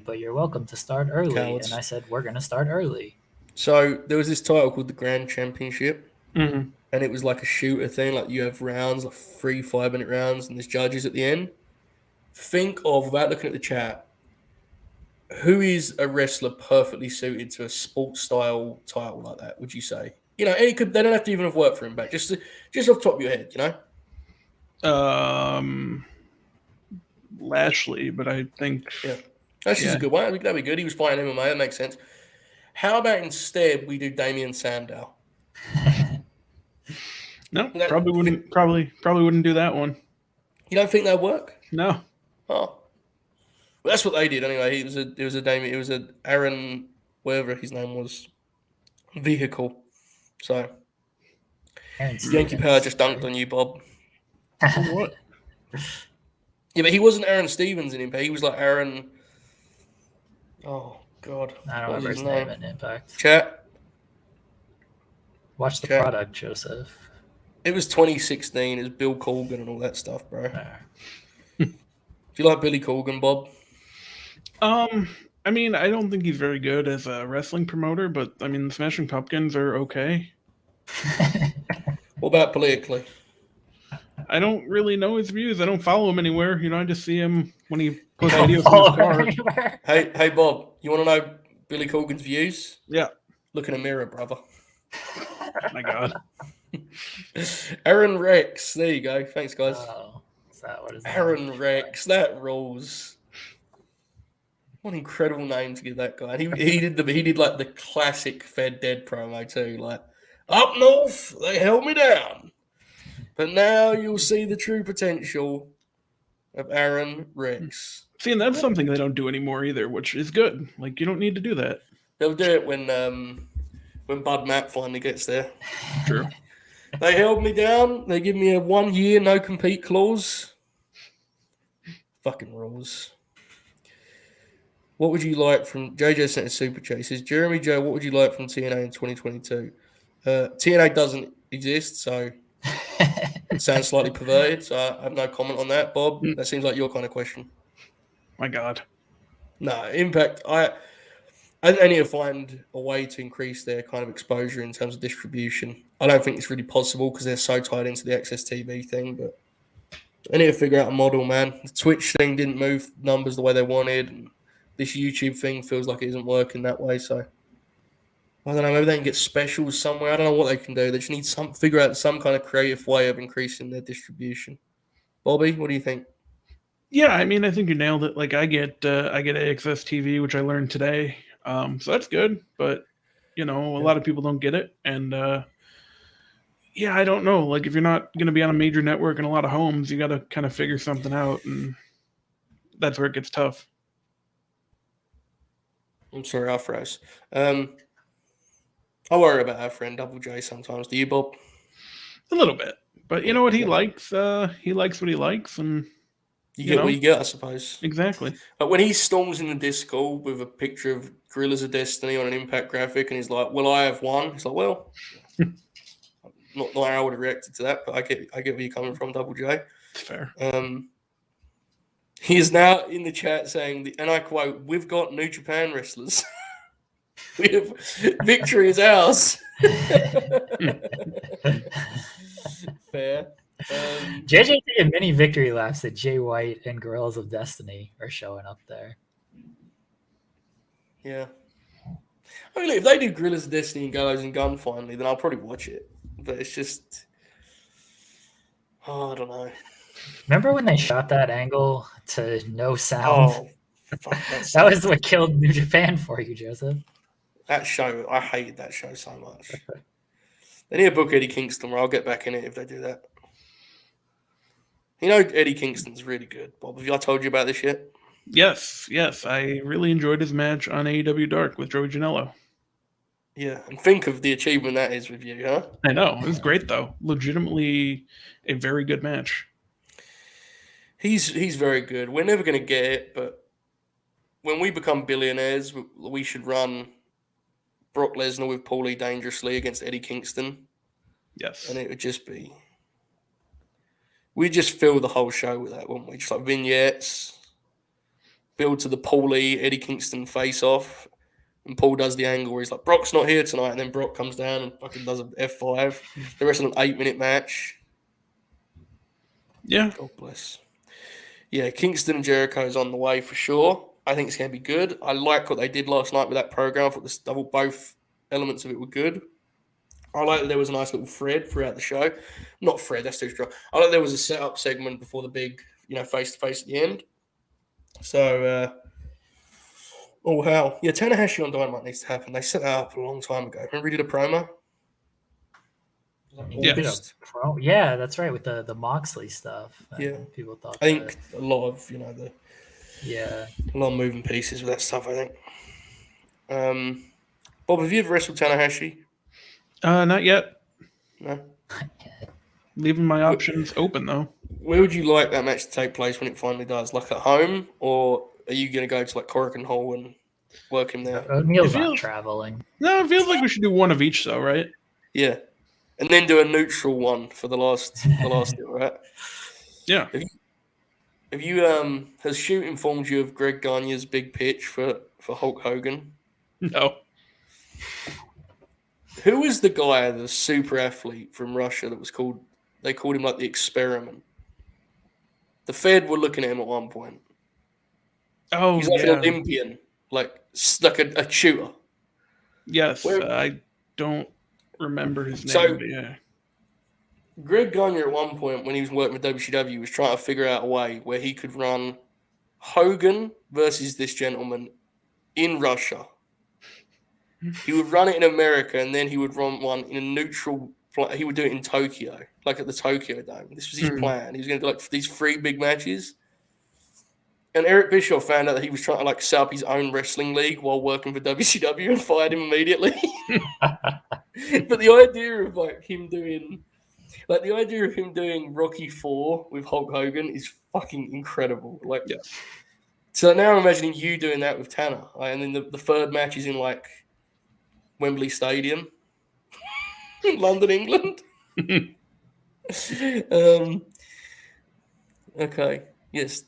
but you're welcome to start early. Cowards. And I said, we're going to start early. So there was this title called the Grand Championship, Mm-hmm. and it was like a shooter thing. Like you have rounds, like 3 5-minute rounds, and there's judges at the end. Think of, without looking at the chat, who is a wrestler perfectly suited to a sports style title like that? Would you say? You know, they don't have to even have worked for him back. Just off the top of your head, you know. Lashley, but I think That's just a good one. That'd be good. He was fighting MMA. That makes sense. How about instead we do Damian Sandow? No, probably wouldn't do that one. You don't think that'd work? No. Oh, well, that's what they did anyway. It was a Aaron, whatever his name was, vehicle. So Yankee Power just dunked on you, Bob. What? Yeah, but he wasn't Aaron Stevens in Impact. He was like Aaron. Oh God, I don't remember his name in Impact. Chat. Watch the product, Joseph. It was 2016. It was Bill Corgan and all that stuff, bro. Do you like Billy Corgan, Bob? I mean, I don't think he's very good as a wrestling promoter, but I mean, the Smashing Pumpkins are okay. What about politically? I don't really know his views. I don't follow him anywhere. You know, I just see him when he posts videos on his car. Hey, Bob, you want to know Billy Corgan's views? Yeah. Look in a mirror, brother. Oh my God. Aaron Rex. There you go. Thanks, guys. Oh, is that what is Aaron Rex. That rules. What an incredible name to give that guy. He did like the classic Fed Dead promo too. Like, up north, they held me down. But now you'll see the true potential of Aaron Rex. See, and that's something they don't do anymore either, which is good. Like, you don't need to do that. They'll do it when Bud Matt finally gets there. True. They held me down. They give me a 1 year no compete clause. Fucking rules. What would you like from JJ sent a super chat? He says, Jeremy Joe, what would you like from TNA in 2022? TNA doesn't exist, so it sounds slightly perverted, so I have no comment on that. Bob, that seems like your kind of question. My God. No, Impact, I need to find a way to increase their kind of exposure in terms of distribution. I don't think it's really possible because they're so tied into the Access TV thing, but I need to figure out a model, man. The Twitch thing didn't move numbers the way they wanted, and this YouTube thing feels like it isn't working that way, so I don't know, maybe they can get specials somewhere. I don't know what they can do. They just need figure out some kind of creative way of increasing their distribution. Bobby, what do you think? Yeah, I mean, I think you nailed it. Like, I get AXS TV, which I learned today, so that's good. But you know, a lot of people don't get it, and yeah, I don't know. Like, if you're not going to be on a major network in a lot of homes, you got to kind of figure something out, and that's where it gets tough. I'm sorry, I froze. I worry about our friend Double J sometimes. Do you, Bob? A little bit, but you know what he likes? He likes what he likes, and you get what you get, I suppose. Exactly. But when he storms in the Discord with a picture of Gorillas of Destiny on an Impact graphic, and he's like, "Well, I have one." He's like, "Well, not how I would have reacted to that, but I get where you're coming from, Double J." Fair. He is now in the chat saying, and I quote, "We've got New Japan wrestlers. Victory is ours." Fair. JJ did many victory laps that Jay White and Gorillas of Destiny are showing up there. Yeah. I mean, look, if they do Gorillas of Destiny and Gallows and Gun finally, then I'll probably watch it. But it's just, I don't know. Remember when they shot that angle to no sound? Oh, fuck, that was what killed New Japan for you, Joseph. That show, I hated that show so much. They need to book Eddie Kingston, where I'll get back in it if they do that. You know, Eddie Kingston's really good. Bob, have I told you about this yet? Yes. I really enjoyed his match on AEW Dark with Joey Janela. Yeah, and think of the achievement that is with you, huh? I know. It was great, though. Legitimately a very good match. He's very good. We're never going to get it, but when we become billionaires, we should run Brock Lesnar with Paulie dangerously against Eddie Kingston. Yes. And it would just be... We'd just fill the whole show with that, wouldn't we? Just like vignettes. build to the Paulie Eddie Kingston face off, and Paul does the angle where he's like, Brock's not here tonight, and then Brock comes down and fucking does an F5. The rest of an 8-minute match. Yeah. God bless. Yeah, Kingston and Jericho is on the way for sure. I think it's going to be good. I like what they did last night with that program. I thought both elements of it were good. I like that there was a nice little thread throughout the show. Not thread, that's too strong. I like there was a setup segment before the big, face-to-face at the end. So, oh, wow. Yeah, Tanahashi on Dynamite needs to happen. They set that up a long time ago. Remember we did a promo? Yeah, that's right, with the Moxley stuff. Yeah. People thought I think a lot of, a lot of moving pieces with that stuff, I think. Bob, have you ever wrestled Tanahashi? Not yet. No? Leaving my options open, though. Where would you like that match to take place when it finally does? Like at home, or are you going to go to like Korakuen Hall and work him there? O'Neill's not traveling. No, it feels like we should do one of each, though, right? Yeah, and then do a neutral one for the last deal, right? Yeah. Has Shoot informed you of Greg Gagne's big pitch for Hulk Hogan? No. Who was the guy, the super athlete from Russia that was called? They called him like the Experiment. The Fed were looking at him at one point. Oh, he's like an Olympian, like a shooter. Yes, I don't remember his name. But yeah. Greg Gagne at one point, when he was working with WCW, was trying to figure out a way where he could run Hogan versus this gentleman in Russia. He would run it in America, and then he would run one in a neutral. He would do it in Tokyo, like at the Tokyo Dome. This was his plan. He was going to do like these 3 big matches. And Eric Bischoff found out that he was trying to set up his own wrestling league while working for WCW and fired him immediately. But the idea of him doing Rocky IV with Hulk Hogan is fucking incredible. So now I'm imagining you doing that with Tanner, and then the third match is in Wembley Stadium in London, England. Okay, yes,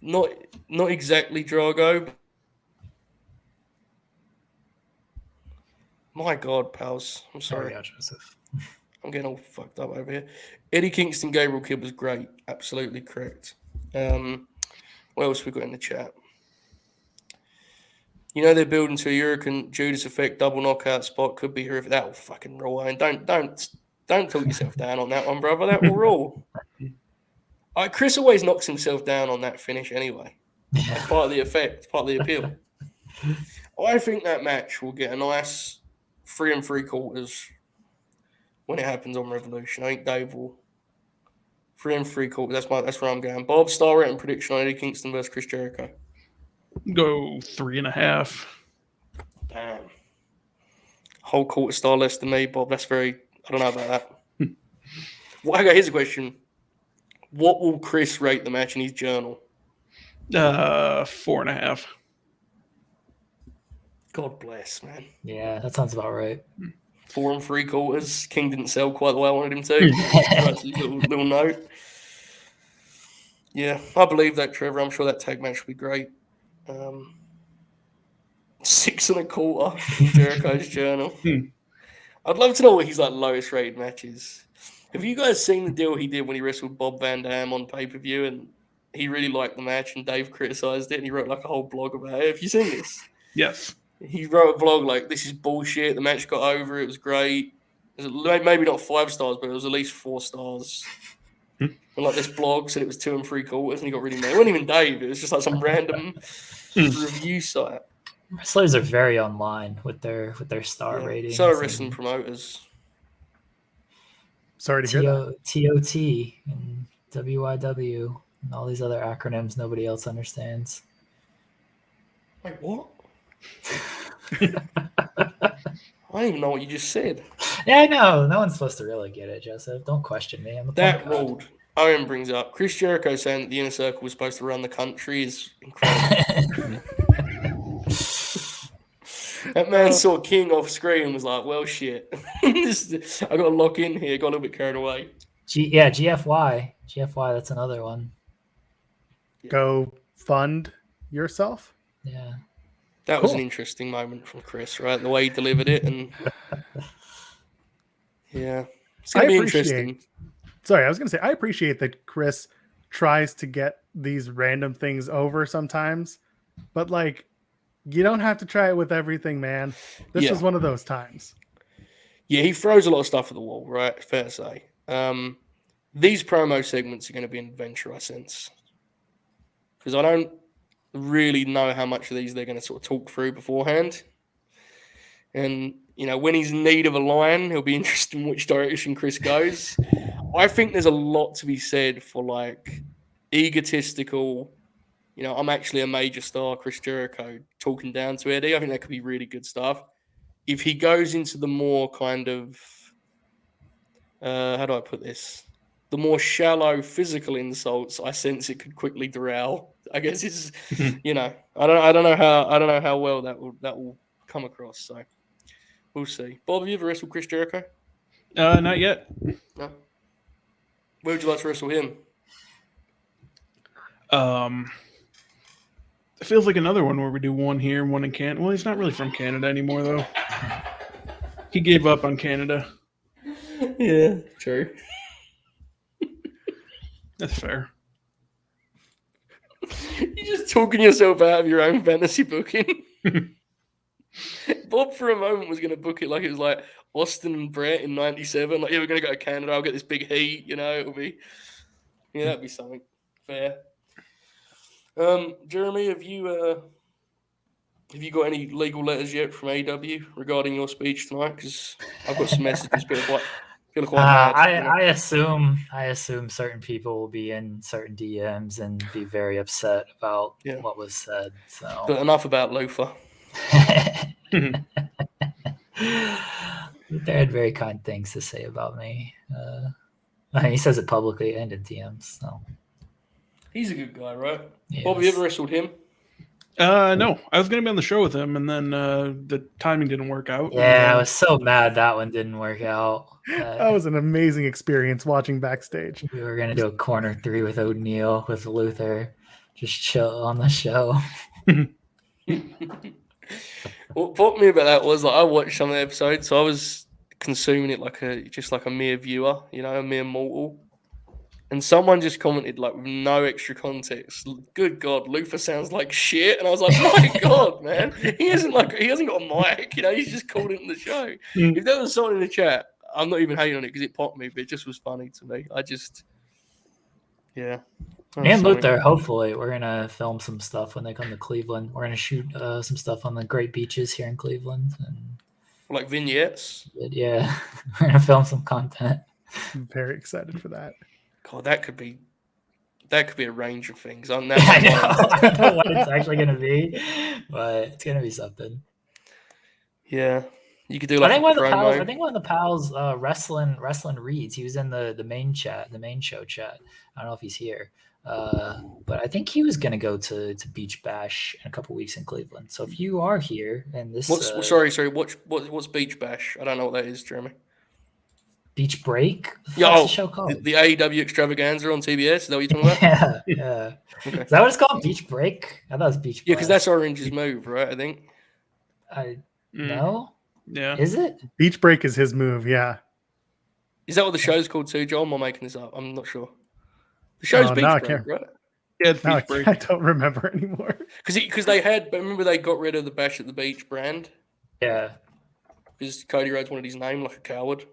not exactly Drago. My God, pals, I'm sorry. Joseph. I'm getting all fucked up over here. Eddie Kingston, Gabriel Kidd was great. Absolutely correct. What else we got in the chat? They're building to a Hurricane Judas effect double knockout spot. Could be here if that will fucking roll. And don't talk yourself down on that one, brother. That will roll. Chris always knocks himself down on that finish anyway. That's part of the effect, part of the appeal. I think that match will get a nice 3 3/4 when it happens on Revolution. I think Dave will 3 3/4. That's where I'm going. Bob, star rating prediction on Eddie Kingston versus Chris Jericho. Go 3.5. Damn. Whole quarter star less than me, Bob. That's I don't know about that. Well, okay, here's a question. What will Chris rate the match in his journal? 4.5. God bless, man. Yeah, that sounds about right. 4 3/4. King didn't sell quite the way I wanted him to. little note. Yeah, I believe that, Trevor. I'm sure that tag match will be great. 6 1/4 in Jericho's journal. I'd love to know what his lowest rated match is. Have you guys seen the deal he did when he wrestled Bob Van Dam on pay-per-view, and he really liked the match and Dave criticized it and he wrote a whole blog about it? Have you seen this? Yes. He wrote a blog this is bullshit. The match got over. It was great. It was maybe not 5 stars, but it was at least 4 stars. And this blog said it was 2 3/4, and he got really mad. It wasn't even Dave. It was just some random review site. Wrestlers are very online with their star ratings. So are wrestling promoters. Sorry to hear that. TOT and WIW and all these other acronyms nobody else understands. Wait, what? I don't even know what you just said. Yeah, I know. No one's supposed to really get it, Joseph. Don't question me. I'm the that ruled. Owen brings up Chris Jericho saying that the Inner Circle was supposed to run the country is incredible. That man saw King off screen and was like, well, shit. I got to lock in here. Got a little bit carried away. GFY. GFY, that's another one. Go fund yourself. Yeah. That was an interesting moment from Chris, right? The way he delivered it, and yeah, it's gonna be interesting. Sorry, I was gonna say I appreciate that Chris tries to get these random things over sometimes, but like you don't have to try it with everything, man. This was one of those times. Yeah, he throws a lot of stuff at the wall, right? Fair to say. These promo segments are going to be an adventure, I sense, because I don't really know how much of these they're going to sort of talk through beforehand. And, when he's in need of a line, it'll be interesting which direction Chris goes. I think there's a lot to be said for, like, egotistical, I'm actually a major star, Chris Jericho, talking down to Eddie. I think that could be really good stuff. If he goes into the more kind of, how do I put this? The more shallow physical insults, I sense it could quickly derail. I guess it's, I don't know how well that will come across. So we'll see. Bob, have you ever wrestled Chris Jericho? Not yet. No. Where would you like to wrestle him? It feels like another one where we do one here, one in Canada. Well, he's not really from Canada anymore, though. He gave up on Canada. Yeah, true. That's fair. You're just talking yourself out of your own fantasy booking. Bob, for a moment, was going to book it like it was like Austin and Brett in '97. Like, yeah, we're going to go to Canada. I'll get this big heat. It'll be, that'd be something fair. Jeremy, have you got any legal letters yet from AEW regarding your speech tonight? Because I've got some messages, but I feel quite mad. I assume certain people will be in certain DMs and be very upset about what was said. So, but enough about Luther. They had very kind things to say about me. He says it publicly and in DMs. So he's a good guy, right? Yes. Bob, have you ever wrestled him? No, I was going to be on the show with him, and then the timing didn't work out. Yeah, I was so mad that one didn't work out. That was an amazing experience watching backstage. We were going to do a corner 3 with O'Neal, with Luther, just chill on the show. What popped me about that was I watched some of the episodes, so I was consuming it like a mere viewer, a mere mortal. And someone just commented with no extra context. Good God, Luther sounds like shit. And I was like, my God, man, he hasn't got a mic. He's just called into the show. If there was someone in the chat, I'm not even hating on it because it popped me, but it just was funny to me. And Luther, hopefully, we're gonna film some stuff when they come to Cleveland. We're gonna shoot some stuff on the great beaches here in Cleveland, and like vignettes. Yeah, we're gonna film some content. I'm very excited for that. God, that could be a range of things. I know. I don't know what it's actually gonna be, but it's gonna be something. Yeah, you could do like. I think one of the pals, wrestling Reeds. He was in the main chat, the main show chat. I don't know if he's here, but I think he was gonna go to Beach Bash in a couple weeks in Cleveland. So if you are here and this, what's Beach Bash? I don't know what that is, Jeremy. Beach Break? What's the show called? The AEW Extravaganza on TBS? Is that what you're talking about? Yeah. Okay. Is that what it's called? Beach Break? I thought it was Beach Break. Yeah, because that's Orange's move, right? I think. No? Yeah. Is it? Beach Break is his move, yeah. Is that what the show's called too, John? Am I making this up? I'm not sure. The show's Beach Break, right? Yeah, it's Beach Break. I don't remember anymore. Because remember they got rid of the Bash at the Beach brand? Yeah. Because Cody Rhodes wanted his name like a coward.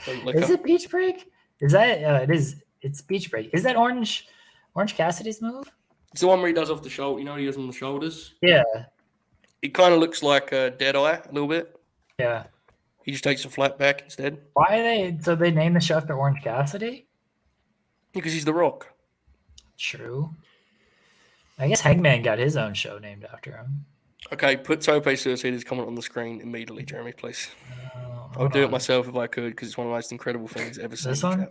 Is it Beach Break? Is that it is? It's Beach Break. Is that Orange Cassidy's move? It's the one where he does off the shoulder. He does on the shoulders. Yeah. It kind of looks like a Deadeye a little bit. Yeah. He just takes a flat back instead. Why are they? So they named the show after Orange Cassidy? Because he's The Rock. True. I guess Hangman got his own show named after him. Okay, put Tope Suicida's comment on the screen immediately, Jeremy, please. I would do it myself if I could, because it's one of the most incredible things ever seen. This one?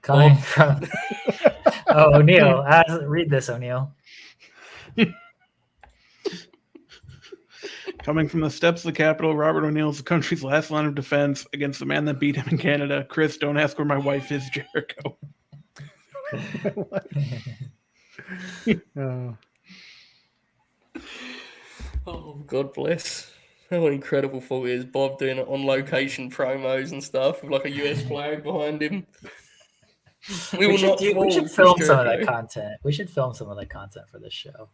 Coming from... O'Neal. Read this, O'Neal. Coming from the steps of the Capitol, Robert O'Neal is the country's last line of defense against the man that beat him in Canada. Chris, don't ask where my wife is, Jericho. Oh. Oh, God bless. How incredible thought it is Bob doing it on location promos and stuff with like a US flag behind him. We will not fall. We should Chris film some of that Jericho. content. We should film some of that content for this show.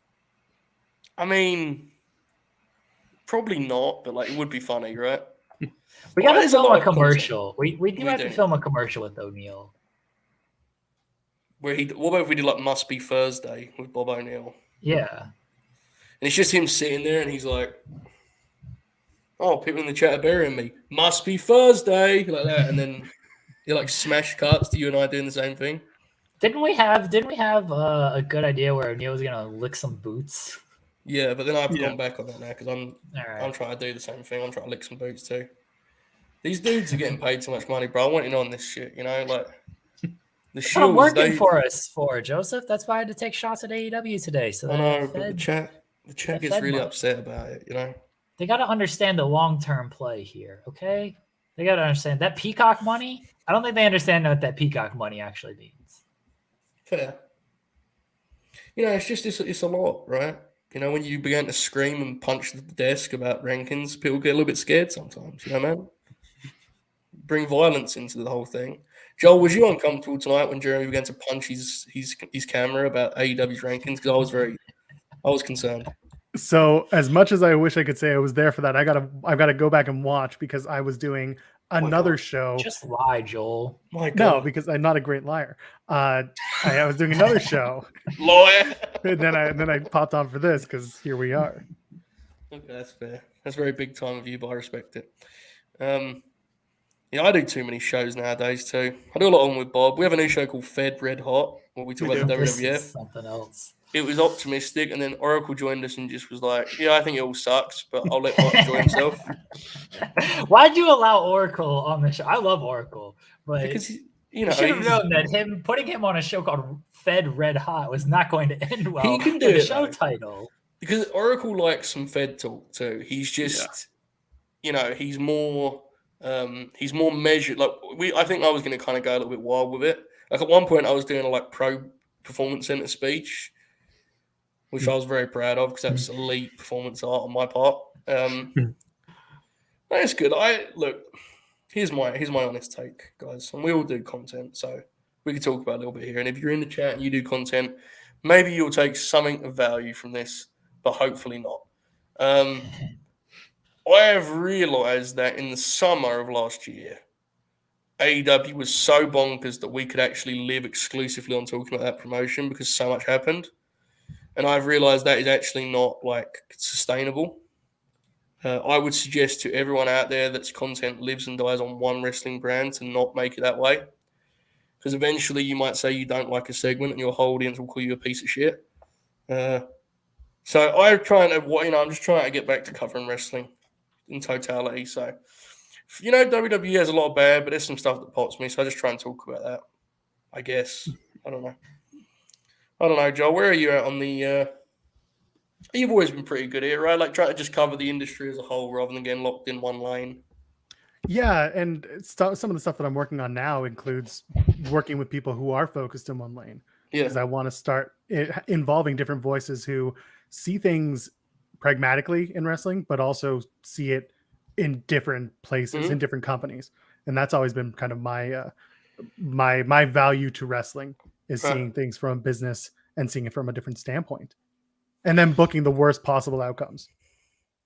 I mean, probably not, but like it would be funny, right? We Well, got to there's a film lot a of content. commercial. We do We have do. to film a commercial with O'Neill. What about if we did like Must Be Thursday with Bob O'Neill? Yeah. And it's just him sitting there and he's like, oh, people in the chat are burying me. Must be Thursday. Like that. And then he like smash cuts to you and I doing the same thing. Didn't we have a good idea where O'Neill was gonna lick some boots? Yeah, but then I've gone back on that now because All right. I'm trying to do the same thing. I'm trying to lick some boots too. These dudes are getting paid too much money, bro. I want in on this shit, you know, like the That's what I'm shows. working for Joseph. That's why I had to take shots at AEW today. So I know, but fed, the chat gets really upset about it, you know. they got to understand the long-term play here, okay? They got to understand that Peacock money. I don't think they understand what that Peacock money actually means. Fair. You know, it's a lot, right? You know, when you begin to scream and punch the desk about rankings, people get a little bit scared sometimes, you know, man? Bring violence into the whole thing. Joel, was you uncomfortable tonight when Jeremy began to punch his camera about AEW's rankings? Because I was concerned. So as much as I wish I could say I was there for that, I've got to go back and watch because I was doing another show. Just lie, Joel. My God. No, because I'm not a great liar. I was doing another show. Lawyer. And then I popped on for this because here we are. Okay, that's fair. That's very big time of you, but I respect it. Yeah, I do too many shows nowadays too. I do a lot on with Bob. We have a new show called Fed Red Hot, where we talk about the This WWF. is something else. It was optimistic, and then Oracle joined us and just was like, yeah, I think it all sucks, but I'll let Bob enjoy himself. Why'd you allow Oracle on the show? I love Oracle, but Because, you you know, should have known that putting him on a show called Fed Red Hot was not going to end well. He can do with the it, show though. title. Because Oracle likes some Fed talk too. He's just, you know, he's more measured. Like I think I was going to kind of go a little bit wild with it. Like at one point, I was doing a like pro performance center speech, which I was very proud of because that's elite performance art on my part. That's good. Here's my honest take, guys, and we all do content, so we can talk about a little bit here. And if you're in the chat and you do content, maybe you'll take something of value from this, but hopefully not. I have realized that in the summer of last year, AEW was so bonkers that we could actually live exclusively on talking about that promotion because so much happened. And I've realized that is actually not like sustainable. I would suggest to everyone out there that's content lives and dies on one wrestling brand to not make it that way. Because eventually you might say you don't like a segment and your whole audience will call you a piece of shit. So I'm just trying to get back to covering wrestling in totality. So, you know, WWE has a lot of bad, but there's some stuff that pops me. So I just try and talk about that, I guess. I don't know, Joel. Where are you at on the... You've always been pretty good here, right? Like trying to just cover the industry as a whole rather than getting locked in one lane. Yeah, and some of the stuff that I'm working on now includes working with people who are focused in one lane. Yeah. Because I want to start involving different voices who see things pragmatically in wrestling, but also see it in different places, in different companies. And that's always been kind of my value to wrestling is seeing things from business and seeing it from a different standpoint. And then booking the worst possible outcomes.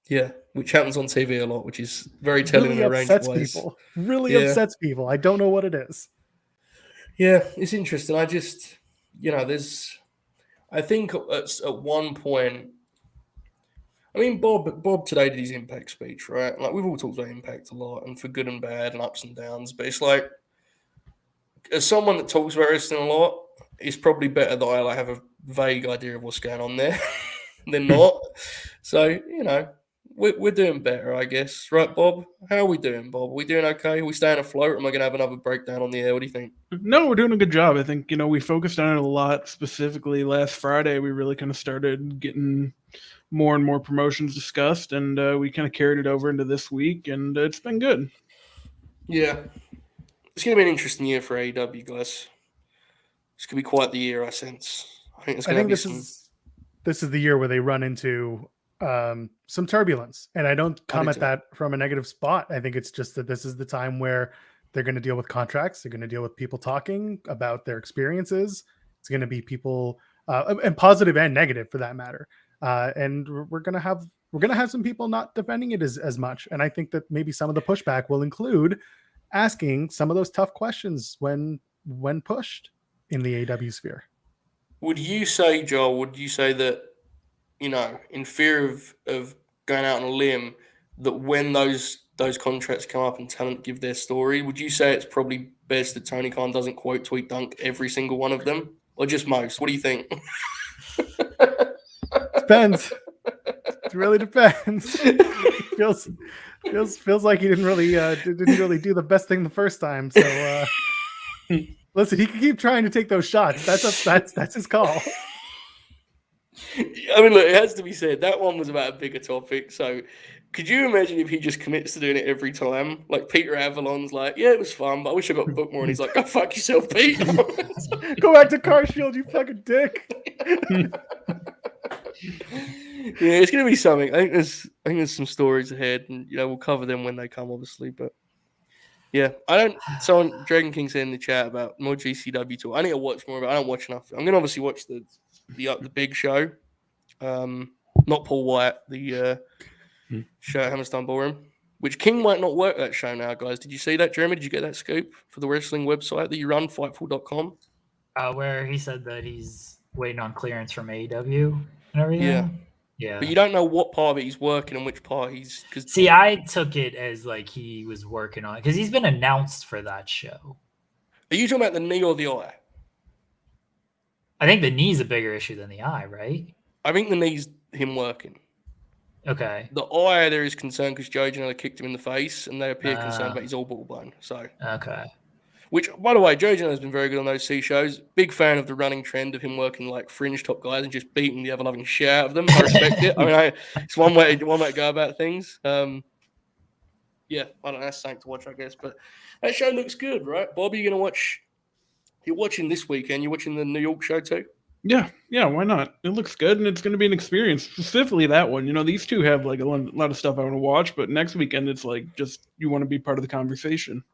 Yeah, which happens on TV a lot, which is very telling in a range of ways. Upsets people. I don't know what it is. Yeah, it's interesting. I think at one point, I mean, Bob today did his Impact speech, right? Like we've all talked about Impact a lot, and for good and bad and ups and downs. But it's like, as someone that talks about wrestling a lot, it's probably better that I have a vague idea of what's going on there than not. So, you know, we're doing better, I guess. Right, Bob? How are we doing, Bob? Are we doing okay? Are we staying afloat? Or am I going to have another breakdown on the air? What do you think? No, we're doing a good job. I think, you know, we focused on it a lot. Specifically last Friday, we really kind of started getting more and more promotions discussed, and we kind of carried it over into this week, and it's been good. Yeah. It's going to be an interesting year for AEW, guys. It's going to be quite the year, I sense. think, I think this is the year where they run into some turbulence, and I don't come at that from a negative spot. I think it's just that this is the time where they're going to deal with contracts. They're going to deal with people talking about their experiences. It's going to be people, and positive and negative for that matter. And we're going to have some people not defending it as much. And I think that maybe some of the pushback will include asking some of those tough questions when pushed in the AEW sphere. Would you say, Joel, that, in fear of going out on a limb, that when those contracts come up and talent give their story, would you say it's probably best that Tony Khan doesn't quote, tweet, dunk every single one of them? Or just most? What do you think? Depends. It really depends. Feels like he didn't really do the best thing the first time. So listen, he can keep trying to take those shots. That's his call. I mean, look, it has to be said that one was about a bigger topic. So, could you imagine if he just commits to doing it every time? Like Peter Avalon's like, yeah, it was fun, but I wish I got booked more. And he's like, go fuck yourself, Pete. Go back to Car Shield, you fucking dick. Yeah, it's gonna be something. I think there's some stories ahead, and we'll cover them when they come, obviously. But yeah, someone Dragon King said in the chat about more GCW talk. I need to watch more of it. I don't watch enough. I'm gonna obviously watch the big show. Not Paul White, the show at Hammerstein Ballroom, which King might not work that show now, guys. Did you see that, Jeremy? Did you get that scoop for the wrestling website that you run, Fightful.com? Where he said that he's waiting on clearance from AEW and everything. Yeah. But you don't know what part of it he's working and which part he's... See, I took it as like he was working on it because he's been announced for that show. Are you talking about the knee or the eye? I think the knee's a bigger issue than the eye, right? I think the knee's him working. Okay. The eye, there is concern because Joe Janela kicked him in the face, and they appear concerned about his orbital bone. So okay. Which, by the way, Joe Janela has been very good on those C shows. Big fan of the running trend of him working like fringe top guys and just beating the ever loving shit out of them. I respect it. I mean, it's one way to go about things. Yeah, I don't know. That's something to watch, I guess. But that show looks good, right? Bob, are you going to watch? You're watching this weekend. You're watching the New York show too? Yeah, why not? It looks good, and it's going to be an experience. Specifically that one. These two have like a lot of stuff I want to watch, but next weekend it's like just you want to be part of the conversation.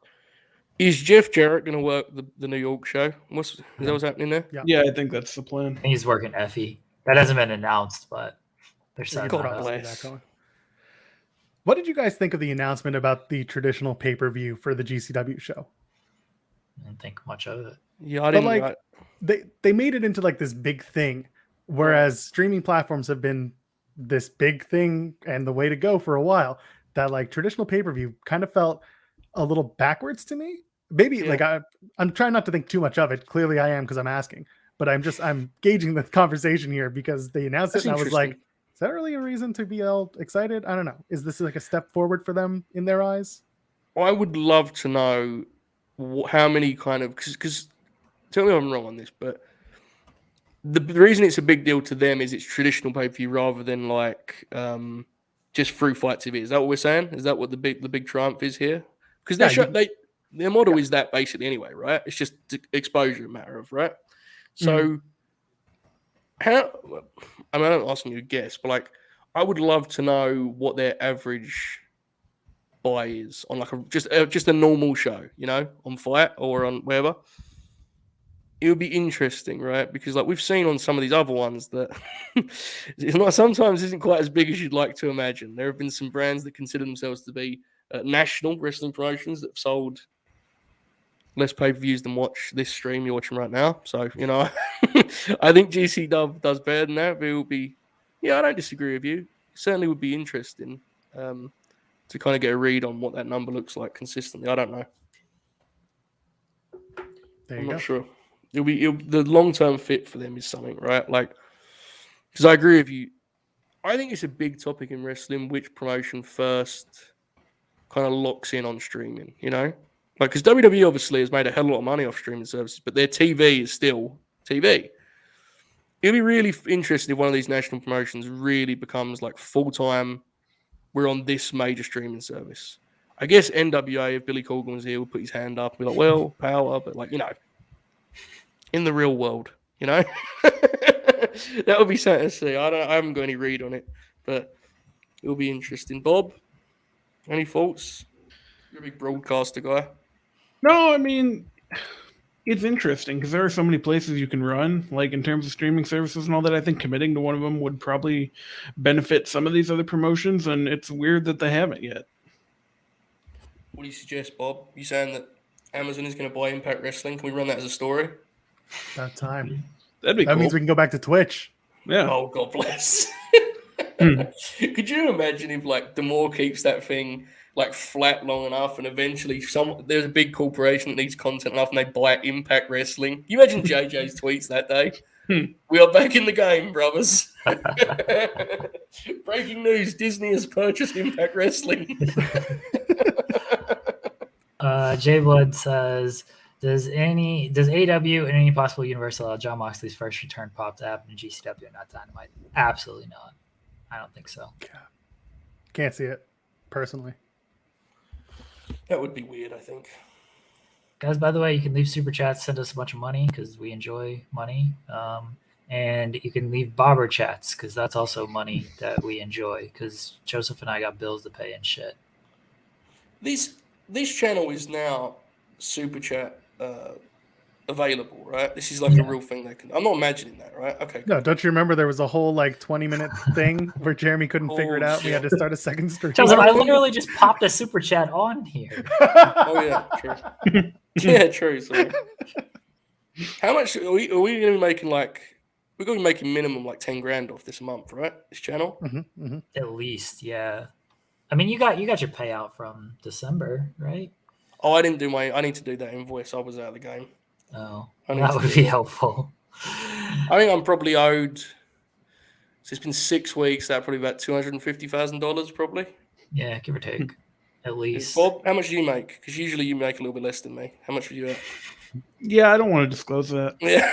Is Jeff Jarrett going to work the New York show? Is that what's happening there? Yeah, I think that's the plan. He's working Effie. That hasn't been announced, but they're setting that up. What did you guys think of the announcement about the traditional pay-per-view for the GCW show? I didn't think much of it. Yeah, I didn't. They made it into like this big thing, whereas streaming platforms have been this big thing and the way to go for a while. That like traditional pay-per-view kind of felt a little backwards to me. Maybe like I'm trying not to think too much of it. Clearly I am because I'm asking, but I'm gauging the conversation here because they announced it and I was like, is that really a reason to be all excited? I don't know. Is this like a step forward for them in their eyes? I would love to know how many kind of, because tell me if I'm wrong on this, but the reason it's a big deal to them is it's traditional pay-per-view rather than like just through Fight TV. Is that what we're saying? Is that what the big triumph is here? Because their model is that basically anyway, right? It's just exposure matter of, right? So I'm not asking you to guess, but like I would love to know what their average buy is on like just a normal show, on Fight or on wherever. It would be interesting, right? Because like we've seen on some of these other ones that sometimes isn't quite as big as you'd like to imagine. There have been some brands that consider themselves to be national wrestling promotions that have sold less pay-per-views than watch this stream you're watching right now. So, I think GC Dub does better than that, but it will be, I don't disagree with you. It certainly would be interesting to kind of get a read on what that number looks like consistently. I don't know. I'm not sure. The long-term fit for them is something, right? Like, because I agree with you. I think it's a big topic in wrestling, which promotion first kind of locks in on streaming, Like, because WWE obviously has made a hell of a lot of money off streaming services, but their TV is still TV. It'll be really interesting if one of these national promotions really becomes like full-time, we're on this major streaming service. I guess NWA, if Billy Corgan was here, would put his hand up and be like, well, power, but like, in the real world, That would be something to see. I haven't got any read on it, but it'll be interesting. Bob, any thoughts? You're a big broadcaster guy. No, I mean, it's interesting because there are so many places you can run, like in terms of streaming services and all that. I think committing to one of them would probably benefit some of these other promotions, and it's weird that they haven't yet. What do you suggest, Bob? You saying that Amazon is going to buy Impact Wrestling? Can we run that as a story? About time. That'd be That cool. means we can go back to Twitch. Yeah. Oh, God bless. Could you imagine if like D'Amore keeps that thing like flat long enough, and eventually there's a big corporation that needs content enough, and they buy Impact Wrestling? Can you imagine JJ's tweets that day? We are back in the game, brothers. Breaking news: Disney has purchased Impact Wrestling. J Blood says, does AEW in any possible universe allow John Moxley's first return pop to happen in GCW and not Dynamite? Absolutely not. I don't think so. Can't see it personally. That would be weird, I think. Guys, by the way, you can leave super chats, send us a bunch of money because we enjoy money. And you can leave bobber chats because that's also money that we enjoy because Joseph and I got bills to pay and shit. This channel is now super chat available, right? This is like a real thing that can. I'm not imagining that, right? Okay. No, don't you remember there was a whole like 20-minute thing where Jeremy couldn't figure it out? We had to start a second stream. Joseph, I literally just popped a super chat on here. Oh yeah, true. Yeah, true. So, how much are we going to be making? Like, we're going to be making minimum like 10 grand off this month, right? This channel. At least, yeah. I mean, you got your payout from December, right? Oh, I didn't do I need to do that invoice. I was out of the game. Oh, that would be helpful. I think I'm probably owed. So it's been 6 weeks. That probably about $250,000, probably. Yeah, give or take, at least. Bob, how much do you make? Because usually you make a little bit less than me. How much do you at? Yeah, I don't want to disclose that. Yeah.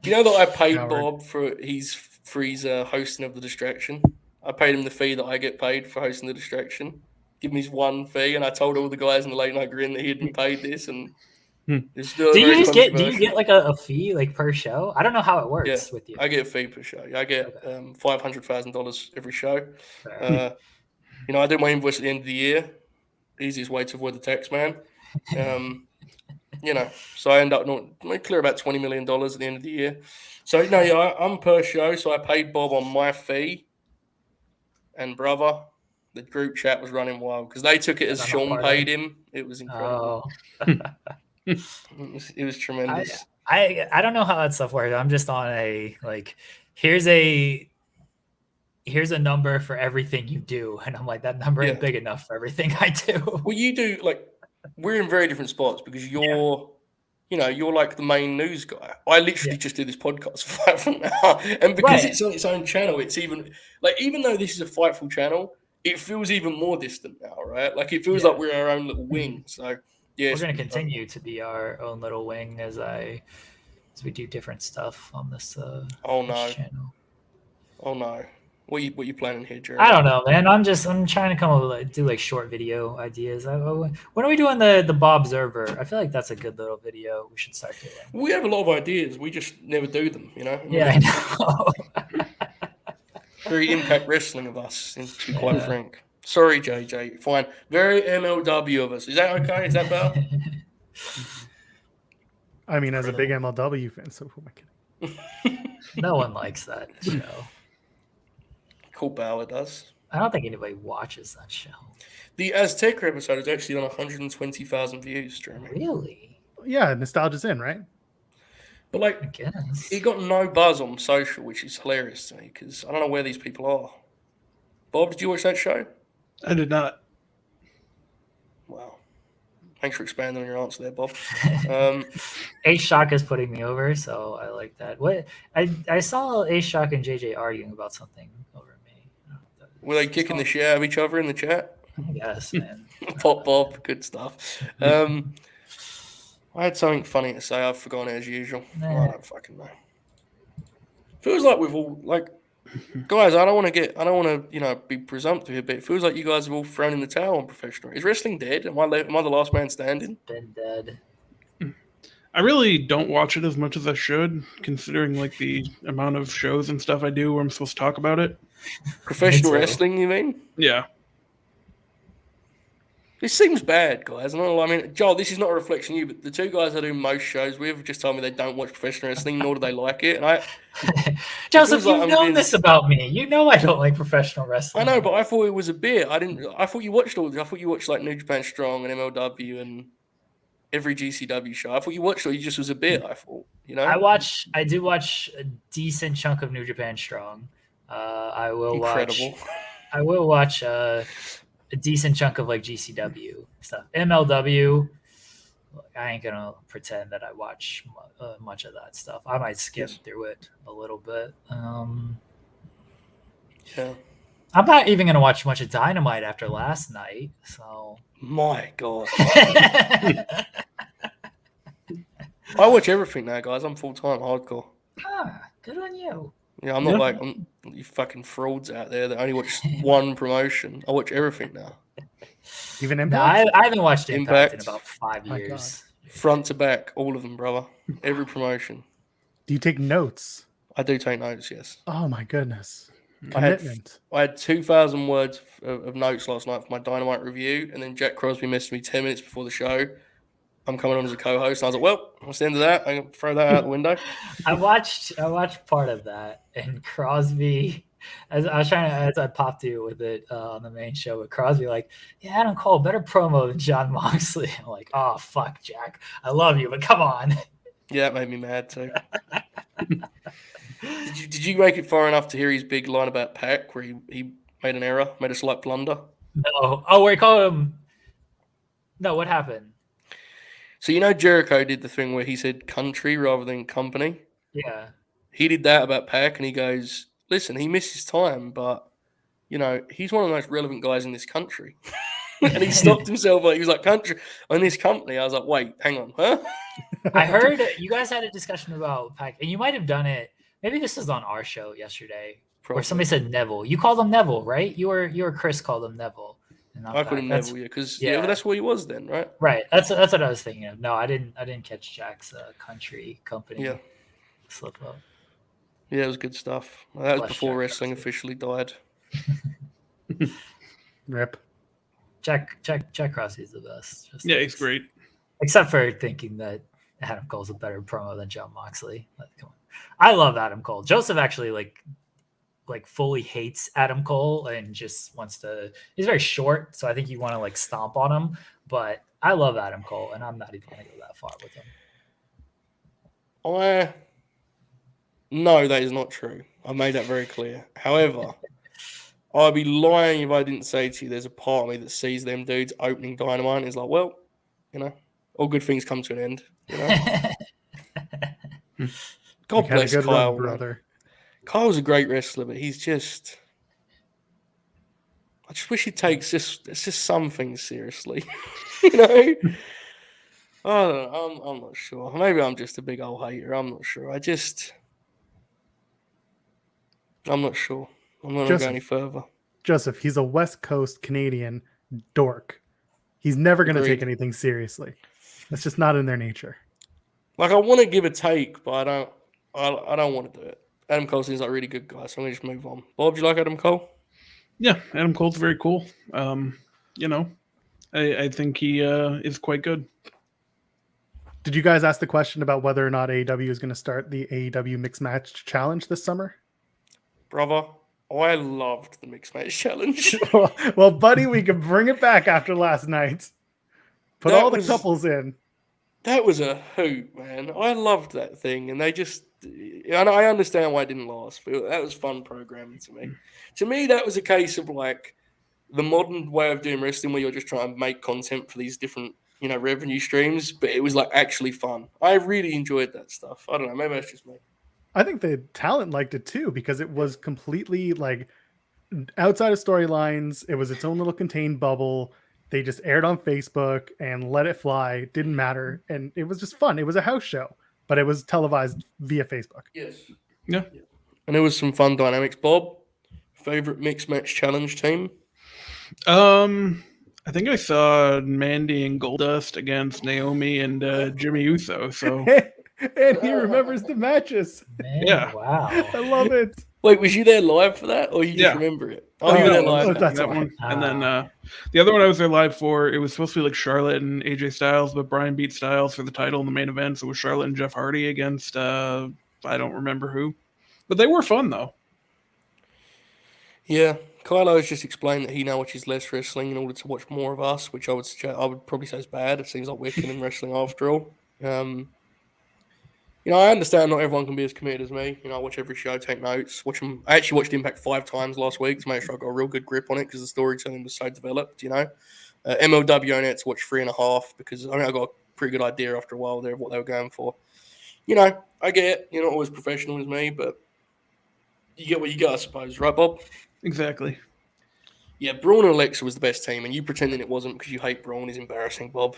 You know that I paid Bob for his hosting of the distraction. I paid him the fee that I get paid for hosting the distraction. Give me his one fee, and I told all the guys in the late night grin that he hadn't paid this, and it's still do you get like a fee like per show? I don't know how it works with you. I get a fee per show. I get $500,000 every show. You know, I do my invoice at the end of the year. Easiest way to avoid the tax man. You know, so I end up clear about $20 million at the end of the year. So no, yeah, I'm per show. So I paid Bob on my fee, and brother, the group chat was running wild because they took it as Sean paid him. It was incredible. It was tremendous. I don't know how that stuff works. I'm just on a like, here's a number for everything you do, and I'm like, that number ain't big enough for everything I do. Well, you do like. We're in very different spots because you're, you know, you're like the main news guy. I literally just do this podcast for Fightful now, and because it's on its own channel, it's even like, even though this is a Fightful channel, it feels even more distant now, right? Like it feels like we're our own little wing. So yeah, we're going to continue to be our own little wing as we do different stuff on this. This channel. Oh no. What you planning here, Jerry? I don't know, man. I'm trying to come up with do like short video ideas. When are we doing the Bob Observer? I feel like that's a good little video. We should start doing. We have a lot of ideas. We just never do them, you know. Yeah, I know. Very Impact Wrestling of us, to be quite frank. Sorry, JJ. Fine. Very MLW of us. Is that okay? Is that better? I mean, as a big MLW fan, so who am I kidding? No one likes that show. Cool Bauer does. I don't think anybody watches that show. The Azteca episode is actually on 120,000 views, Jeremy. Really? Yeah, nostalgia's in, right? But like, I guess. It got no buzz on social, which is hilarious to me because I don't know where these people are. Bob, did you watch that show? I did not. Wow. Thanks for expanding on your answer there, Bob. Ace Shock is putting me over, so I like that. What I saw Ace Shock and JJ arguing about something over me. Were they kicking the shit out of each other in the chat? Yes, man. Pop Bob, good stuff. I had something funny to say. I've forgotten it as usual. I don't fucking know. Feels like we've all guys. I don't want to be presumptive here, but it feels like you guys have all thrown in the towel on professional. Is wrestling dead? Am I the last man standing? Been dead. I really don't watch it as much as I should, considering like the amount of shows and stuff I do where I'm supposed to talk about it. Professional Me too. wrestling, you mean? Yeah. This seems bad, guys. I mean, Joel, this is not a reflection of you, but the two guys I do most shows with just told me they don't watch professional wrestling, nor do they like it. And Joseph, like you've I'm known being- this about me. You know I don't like professional I wrestling. know, but I thought it was a bit. I thought you watched all. I thought you watched like New Japan Strong and MLW and every GCW show. I thought you watched all. You just was a bit. I thought, you know. I do watch a decent chunk of New Japan Strong. I will watch a decent chunk of like GCW stuff. MLW, I ain't gonna pretend that I watch much of that stuff. I might skim through it a little bit. Yeah. I'm not even gonna watch much of Dynamite after last night. So My God. I watch everything now, guys. I'm full time hardcore. Good on you. Yeah, I'm not like you fucking frauds out there that only watch one promotion. I watch everything now. Even No, Impact? I haven't watched Impact in Impact. about 5 My years. Front to back, all of them, brother. Every promotion. Do you take notes? I do take notes, yes. Oh my goodness. I had Commitment. 2,000 words of notes last night for my Dynamite review, and then Jack Crosby messaged me 10 minutes before the show. I'm coming on as a co-host. And I was like, well, what's the end of that? I'm going to throw that out the window. I watched part of that, and Crosby, as I popped you with it on the main show, with Crosby like, yeah, Adam Cole, better promo than John Moxley. I'm like, oh fuck, Jack, I love you, but come on. Yeah, it made me mad too. Did you make it far enough to hear his big line about Pac, where he made an error, made a slight blunder? No, oh, where he called him. No, what happened? So you know Jericho did the thing where he said country rather than company? Yeah. He did that about Pac, and he goes, listen, he missed his time, but, you know, he's one of the most relevant guys in this country. And he stopped himself. He was like, country, in this company. I was like, wait, hang on, huh? I heard you guys had a discussion about Pac, and you might have done it. Maybe this was on our show yesterday, where somebody said Neville. You called him Neville, right? You or Chris called him Neville. I called him Neville, because that's what he was then, right? Right. That's what I was thinking of. No, I didn't catch Jack's country company slip up. Yeah, it was good stuff. That was Bless before Jack wrestling Crosby. officially died. Rip. Jack Crosby's the best. Yeah, he's great. Except for thinking that Adam Cole's a better promo than John Moxley. Like, come on. I love Adam Cole. Joseph actually like fully hates Adam Cole and just wants to. He's very short, so I think you want to like stomp on him. But I love Adam Cole, and I'm not even going to go that far with him. No, that is not true. I made that very clear. However, I'd be lying if I didn't say to you there's a part of me that sees them dudes opening Dynamite and is like, well, you know, all good things come to an end. You know? God bless Kyle, brother. Kyle's a great wrestler, but he's just. I just wish he takes just some things seriously. You know? I don't know. I'm not sure. Maybe I'm just a big old hater. I'm not sure. I'm not sure. I'm not going to go any further. Joseph, he's a West Coast Canadian dork. He's never going to take anything seriously. That's just not in their nature. Like, I want to give a take, but I don't want to do it. Adam Cole seems like a really good guy, so I'm going to just move on. Bob, do you like Adam Cole? Yeah, Adam Cole's very cool. You know, I think he is quite good. Did you guys ask the question about whether or not AEW is going to start the AEW Mixed Match Challenge this summer? Brother, I loved the Mixed Match Challenge. Well, buddy, we can bring it back after last night. Put all the couples in. That was a hoot, man. I loved that thing, and they just... And I understand why it didn't last, but that was fun programming to me. To me, that was a case of, like, the modern way of doing wrestling where you're just trying to make content for these different, you know, revenue streams, but it was, like, actually fun. I really enjoyed that stuff. I don't know. Maybe that's just me. I think the talent liked it too, because it was completely like outside of storylines. It was its own little contained bubble. They just aired on Facebook and let it fly. Didn't matter. And it was just fun. It was a house show, but it was televised via Facebook. Yes. Yeah. And there was some fun dynamics. Bob, favorite Mixed Match Challenge team? I I think I saw Mandy and Goldust against Naomi and Jimmy Uso. So And he remembers the matches. Man, Yeah. wow. I love it. Wait, was you there live for that, or you just Yeah. remember it? Oh, you were there live. That's that why. one. And then the other one I was there live for, it was supposed to be like Charlotte and AJ Styles, but Bryan beat Styles for the title in the main event. So it was Charlotte and Jeff Hardy against I don't remember who. But they were fun, though. Yeah, Kylo has just explained that he now watches less wrestling in order to watch more of us, which I would probably say is bad. It seems like we're killing wrestling after all. I understand not everyone can be as committed as me. I watch every show, take notes, watch them. I actually watched Impact 5 times last week to make sure I got a real good grip on it because the storytelling was so developed. MLW on it to watch 3.5 because I got a pretty good idea after a while there of what they were going for. I get it. You're not always professional as me, but you get what you get, I suppose, right, Bob? Exactly. Yeah, Braun and Alexa was the best team, and you pretending it wasn't because you hate Braun is embarrassing, Bob.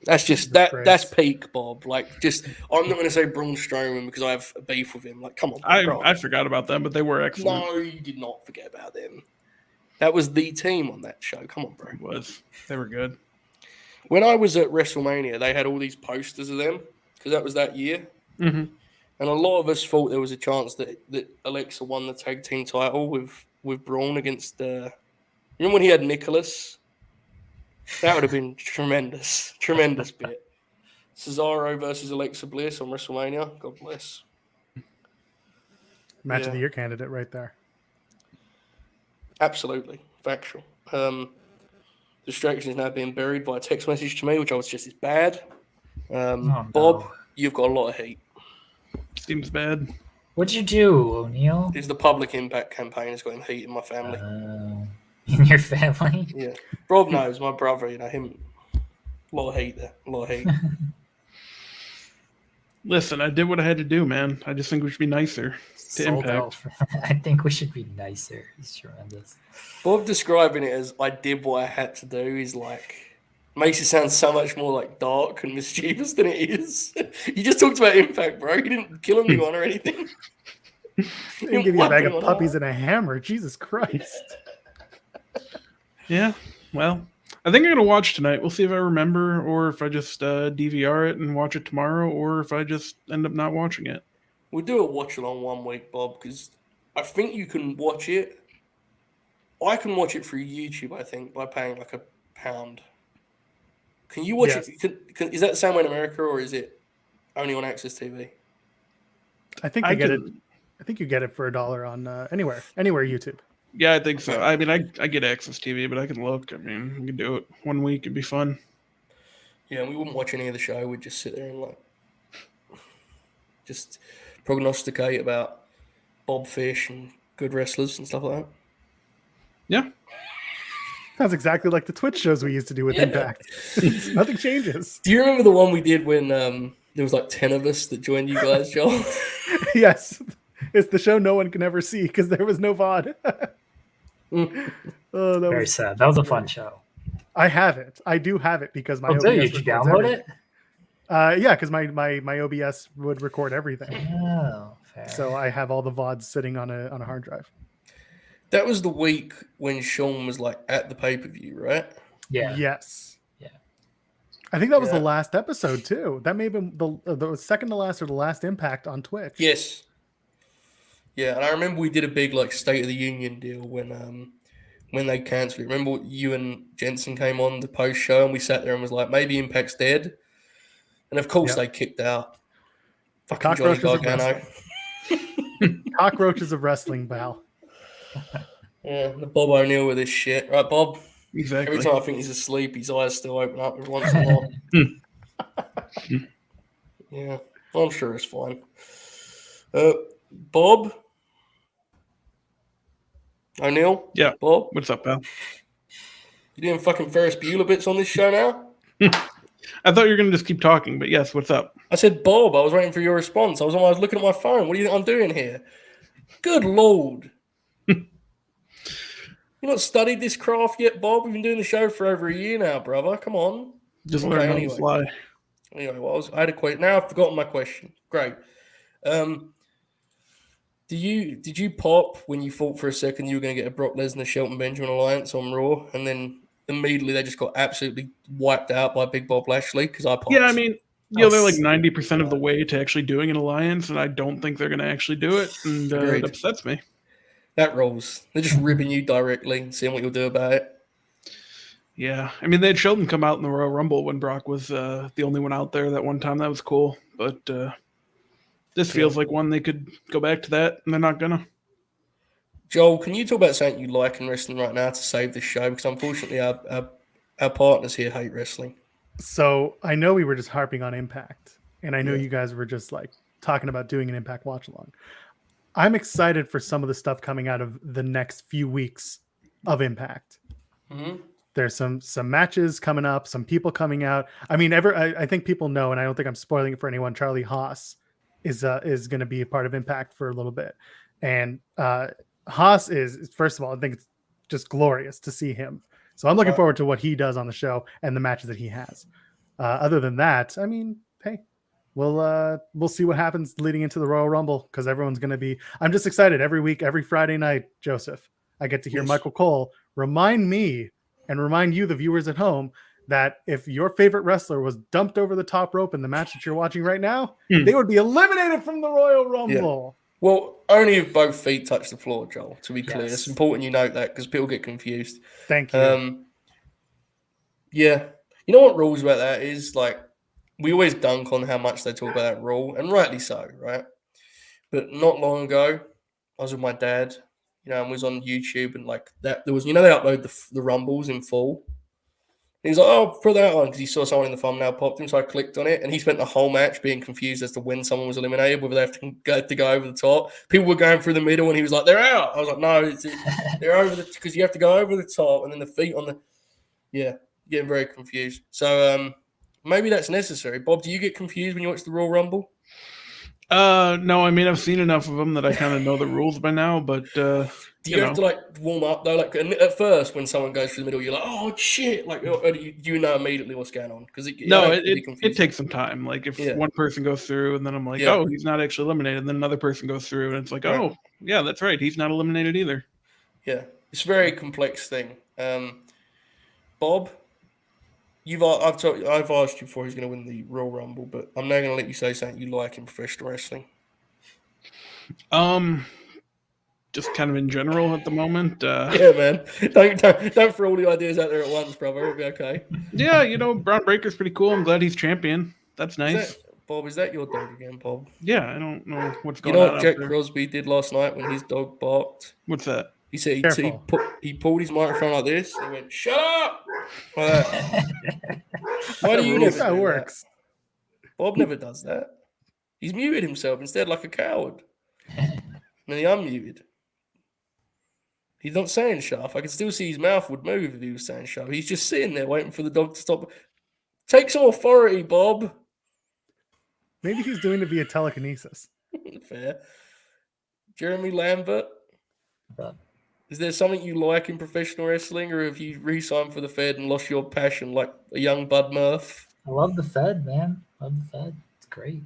That's just that's peak, Bob. I'm not going to say Braun Strowman because I have a beef with him. Come on, Bob, I forgot about them, but they were excellent. No, you did not forget about them. That was the team on that show. Come on, bro. It was. They were good. When I was at WrestleMania, they had all these posters of them because that was that year. Mm-hmm. And a lot of us thought there was a chance that Alexa won the tag team title with Braun against remember when he had Nicholas? That would have been tremendous. Tremendous bit. Cesaro versus Alexa Bliss on WrestleMania. God bless. Match of the year candidate right there. Absolutely. Factual. Distraction is now being buried by a text message to me, which I was just as bad. Bob, you've got a lot of heat. Seems bad. What'd you do, O'Neill? It's the public impact campaign has got him heat in my family. In your family? Yeah. Rob knows, my brother, him. A lot of heat there. A lot of heat. Listen, I did what I had to do, man. I just think we should be nicer to Impact. I think we should be nicer. It's tremendous. Bob describing it as I did what I had to do is makes it sound so much more dark and mischievous than it is. You just talked about Impact, bro. You didn't kill anyone or anything. Didn't give you a bag of puppies and a hammer. Jesus Christ. Yeah, well, I think I'm going to watch tonight. We'll see if I remember or if I just DVR it and watch it tomorrow or if I just end up not watching it. We'll do a watch-along 1 week, Bob, because I think you can watch it. I can watch it through YouTube, I think, by paying £1. Can you watch it? Is that the same way in America or is it only on Access TV? I think you get it. I think you get it for $1 on anywhere YouTube. Yeah, I think so. I mean, I get Access TV, but I can look. I mean, we can do it 1 week. It'd be fun. Yeah, we wouldn't watch any of the show. We'd just sit there and just prognosticate about Bob Fish and good wrestlers and stuff like that. Yeah. Sounds exactly like the Twitch shows we used to do with Impact. Nothing changes. Do you remember the one we did when there was 10 of us that joined you guys, Joel? Yes. It's the show no one can ever see because there was no VOD. Very sad. That was a fun show. I have it. I do have it because my OBS did you download it? Yeah, because my OBS would record everything. Oh, fair. So I have all the VODs sitting on a hard drive. That was the week when Sean was at the pay-per-view, right? Yeah. Yes. Yeah. I think that was the last episode too. That may have been the second to last or the last Impact on Twitch. Yes. Yeah, and I remember we did a big State of the Union deal when they cancelled it. Remember you and Jensen came on the post show and we sat there and was maybe Impact's dead, and of course they kicked out fucking Johnny Gargano. Cockroaches of wrestling, pal. Yeah, the Bob O'Neill with this shit, right, Bob? Exactly. Every time I think he's asleep, his eyes still open up every once in a while. Yeah, I'm sure it's fine. Bob O'Neill? Yeah. Bob? What's up, pal? You doing fucking Ferris Bueller bits on this show now? I thought you were going to just keep talking, but yes, what's up? I said I was waiting for your response. I was looking at my phone. What do you think I'm doing here? Good Lord. You not studied this craft yet, Bob? We've been doing the show for over a year now, brother. Come on. Just learn on the fly. Anyway, I had a question. Now I've forgotten my question. Great. Did Did you pop when you thought for a second you were going to get a Brock Lesnar Shelton Benjamin alliance on Raw, and then immediately they just got absolutely wiped out by Big Bob Lashley? Because I popped. Yeah, I mean, they're like 90% of the way to actually doing an alliance, and I don't think they're going to actually do it, and it upsets me. That rolls. They're just ribbing you directly and seeing what you'll do about it. Yeah, I mean, they had Sheldon come out in the Royal Rumble when Brock was the only one out there that one time. That was cool, but this feels like one they could go back to that, and they're not gonna. Joel, can you talk about something you like in wrestling right now to save this show? Because unfortunately, our partners here hate wrestling. So I know we were just harping on Impact, and I know you guys were just like talking about doing an Impact watch along. I'm excited for some of the stuff coming out of the next few weeks of Impact. Mm-hmm. There's some matches coming up, some people coming out. I mean, I think people know, and I don't think I'm spoiling it for anyone. Charlie Haas is going to be a part of Impact for a little bit, and Haas is, first of all, I think it's just glorious to see him. So I'm looking forward to what he does on the show and the matches that he has. Other than that, I mean, hey, we'll see what happens leading into the Royal Rumble, because everyone's going to be. I'm just excited every week, every Friday night, Joseph. I get to hear Michael Cole remind me and remind you, the viewers at home, that if your favorite wrestler was dumped over the top rope in the match that you're watching right now, they would be eliminated from the Royal Rumble. Yeah. Well, only if both feet touch the floor, Joel, to be clear. It's important you note that, because people get confused. Thank you. Yeah. You know what rules about that is? Like, we always dunk on how much they talk about that rule, and rightly so, right? But not long ago, I was with my dad, and was on YouTube, and like that, there was, they upload the Rumbles in full. And he's like, oh, put that on, because he saw someone in the thumbnail popped him, so I clicked on it, and he spent the whole match being confused as to when someone was eliminated, whether they have to go over the top. People were going through the middle, and he was like, they're out. I was like, no, they're over because you have to go over the top, and then the feet on the, getting very confused. So maybe that's necessary. Bob, do you get confused when you watch the Royal Rumble? No, I mean, I've seen enough of them that I kind of know the rules by now, but do you have to like warm up though? Like at first, when someone goes through the middle, you're like, "Oh shit!" Like, you know immediately what's going on, because it takes some time. Like if one person goes through, and then I'm like, "Oh, he's not actually eliminated," and then another person goes through, and it's like, "Oh, yeah, that's right, he's not eliminated either." Yeah, it's a very complex thing. Bob, I've asked you before who's going to win the Royal Rumble, but I'm now going to let you say something you like in professional wrestling. Just kind of in general at the moment. Yeah, man. Don't throw all the ideas out there at once, brother. It'll be okay. Yeah, Braun Breaker's pretty cool. I'm glad he's champion. That's nice. Bob, is that your dog again, Bob? Yeah, I don't know what's going on. You know what Jack Crosby did last night when his dog barked? What's that? He said he pulled his microphone like this. He went, "Shut up!" Like that. Why do you never? That works. Bob never does that. He's muted himself instead, like a coward. And then he unmuted. He's not saying shut up. I can still see his mouth would move if he was saying shut up. He's just sitting there waiting for the dog to stop. Take some authority, Bob. Maybe he's doing it via telekinesis. Fair. Jeremy Lambert. Is there something you like in professional wrestling, or have you re-signed for the Fed and lost your passion like a young Bud Murph? I love the Fed, man. Love the Fed. It's great.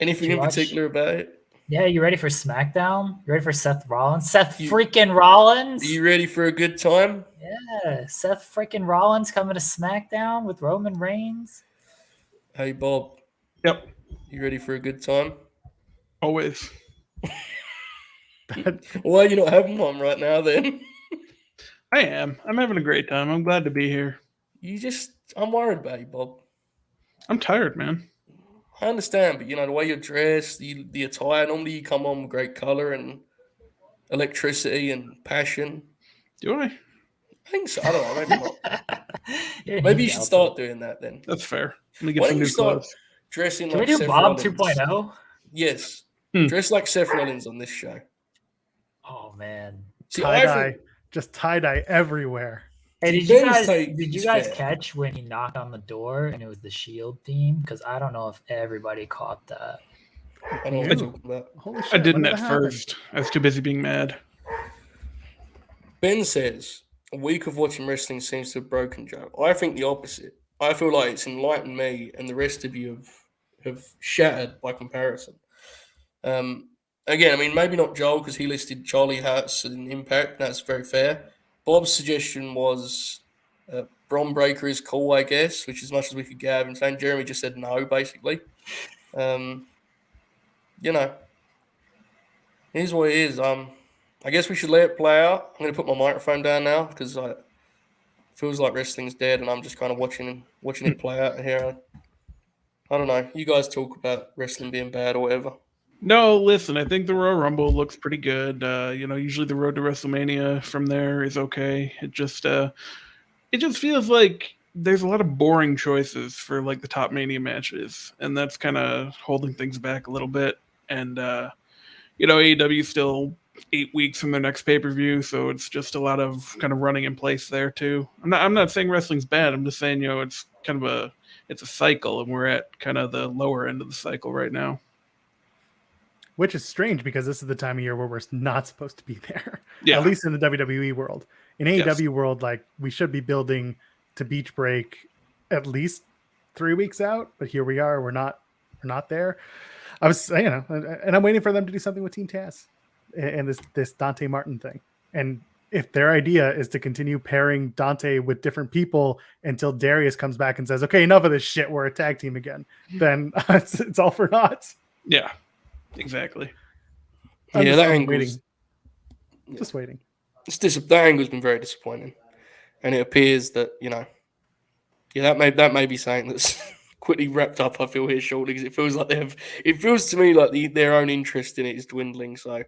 Anything in particular about it? Yeah, you ready for SmackDown? You ready for Seth Rollins? Freaking Rollins? Are you ready for a good time? Yeah, Seth freaking Rollins coming to SmackDown with Roman Reigns. Hey, Bob. Yep. You ready for a good time? Always. Why are you not having one right now, then? I am. I'm having a great time. I'm glad to be here. I'm worried about you, Bob. I'm tired, man. I understand, but the way you're dressed, the attire, normally you come on with great color and electricity and passion. Do I? I think so. I don't know. Maybe not. Maybe you should start doing that then. That's fair. Let me get some new clothes. Dressing Can like we do Seth Bob Rollins. 2.0? Yes. Dress like Seth Rollins on this show. Oh man. Tie-dye. Just tie-dye everywhere. Hey, did you guys catch when he knocked on the door and it was the Shield theme? Because I don't know if everybody caught that. I don't know what you're talking about. Holy shit, I didn't at first. I was too busy being mad. Ben says, a week of watching wrestling seems to have broken Joe. I think the opposite. I feel like it's enlightened me, and the rest of you have shattered by comparison. again, I mean, maybe not Joel because he listed Charlie Hurts and Impact. That's very fair. Bob's suggestion was Bron Breakker is cool, I guess, which is as much as we could get out of him saying. Jeremy just said no, basically. You know, here's what it is. I guess we should let it play out. I'm going to put my microphone down now because it feels like wrestling's dead, and I'm just kind of watching it play out here. I don't know. You guys talk about wrestling being bad or whatever. No, listen, I think the Royal Rumble looks pretty good. Usually the road to WrestleMania from there is okay. It just feels like there's a lot of boring choices for like the top Mania matches, and that's kind of holding things back a little bit. And AEW still 8 weeks from their next pay-per-view, so it's just a lot of kind of running in place there too. I'm not saying wrestling's bad. I'm just saying it's kind of it's a cycle, and we're at kind of the lower end of the cycle right now. Which is strange because this is the time of year where we're not supposed to be there. Yeah. At least in the WWE world. In AEW world, like we should be building to Beach Break at least 3 weeks out, but here we are. We're not there. I was, and I'm waiting for them to do something with Team Taz and this Dante Martin thing. And if their idea is to continue pairing Dante with different people until Darius comes back and says, "Okay, enough of this shit. We're a tag team again," then it's all for naught. Yeah. Exactly. That waiting. Just waiting. That angle's been very disappointing, and it appears that that may be something that's quickly wrapped up. I feel here shortly because it feels like it feels to me like their own interest in it is dwindling. So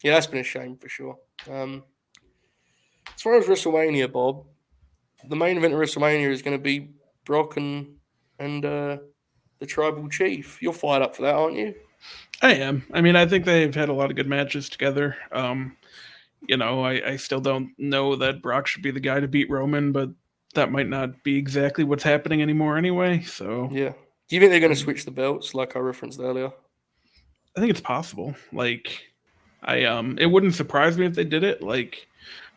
that's been a shame for sure. As far as WrestleMania, Bob, the main event of WrestleMania is going to be Brock and the Tribal Chief. You're fired up for that, aren't you? I am. I mean, I think they've had a lot of good matches together. I still don't know that Brock should be the guy to beat Roman, but that might not be exactly what's happening anymore anyway. So yeah. Do you think they're going to switch the belts like I referenced earlier? I think it's possible. It wouldn't surprise me if they did it.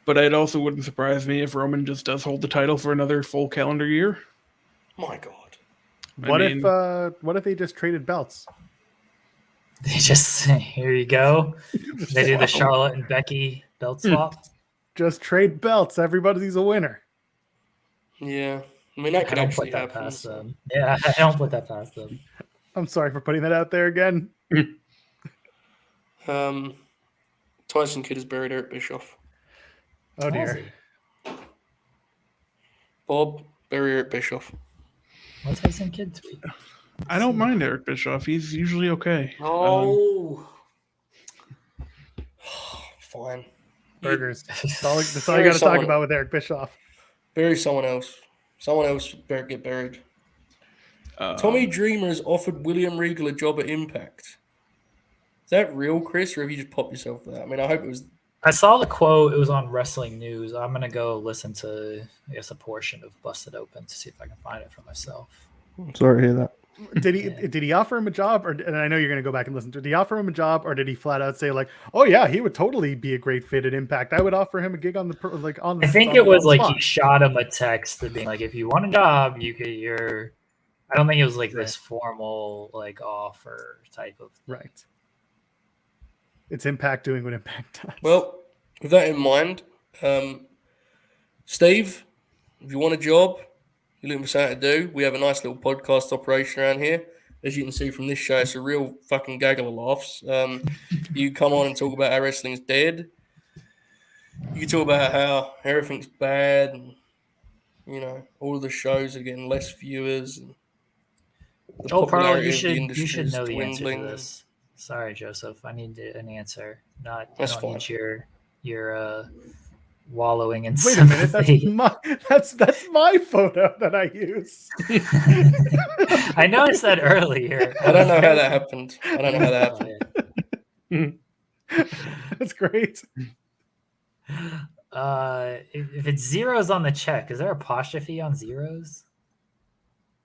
But it also wouldn't surprise me if Roman just does hold the title for another full calendar year. My God. What if they just traded belts? They just, here you go. They do the Charlotte and Becky belt swap. Just trade belts. Everybody's a winner. Yeah. I mean, that could actually happen. Past them. Yeah, I don't put that past them. I'm sorry for putting that out there again. Tyson Kidd has buried Eric Bischoff. Oh, dear. Bob, bury Eric Bischoff. What's Tyson Kidd tweet? I don't mind Eric Bischoff. He's usually okay. Oh. Fine. Burgers. That's all you got to talk about with Eric Bischoff. Bury someone else. Someone else get buried. Tommy Dreamer has offered William Regal a job at Impact. Is that real, Chris, or have you just popped yourself for that? I mean, I hope it was. I saw the quote. It was on Wrestling News. I'm going to go listen to, I guess, a portion of Busted Open to see if I can find it for myself. I'm sorry to hear that. Did he offer him a job, and I know you're going to go back and listen to it. Did he offer him a job, or did he flat out say like, "Oh yeah, he would totally be a great fit at Impact. I would offer him a gig on the." I think it was like he shot him a text being like, "If you want a job, you get your." I don't think it was like this formal like offer type of thing. Right. It's Impact doing what Impact does. Well, with that in mind, Steve, if you want a job, you're looking for something to do, we have a nice little podcast operation around here. As you can see from this show, it's a real fucking gaggle of laughs. You come on and talk about how wrestling's dead. You can talk about how everything's bad and, all of the shows are getting less viewers. And Pearl, you should know the answer to this. Sorry, Joseph. I need an answer. That's fine. Need your wallowing in Wait a minute, that's my photo that I use. I noticed that earlier. I don't know how that happened. That's great. If it's zeros on the check, is there apostrophe on zeros?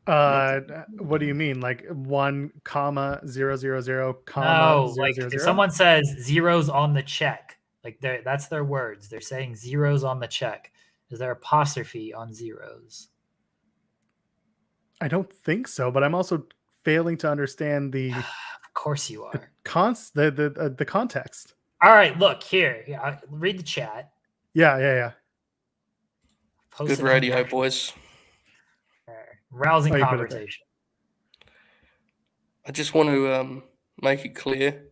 What do you mean? Like 1,000,000, comma, No, 000, like 000? if someone says zeros on the check, like that's their words. They're saying zeros on the check. Is there apostrophe on zeros? I don't think so, but I'm also failing to understand the Of course you are. The context. All right, look here. Yeah, read the chat. Yeah. Post Good it on the radio, actual- boys. Rousing Oh, you put it there. conversation. I just want to make it clear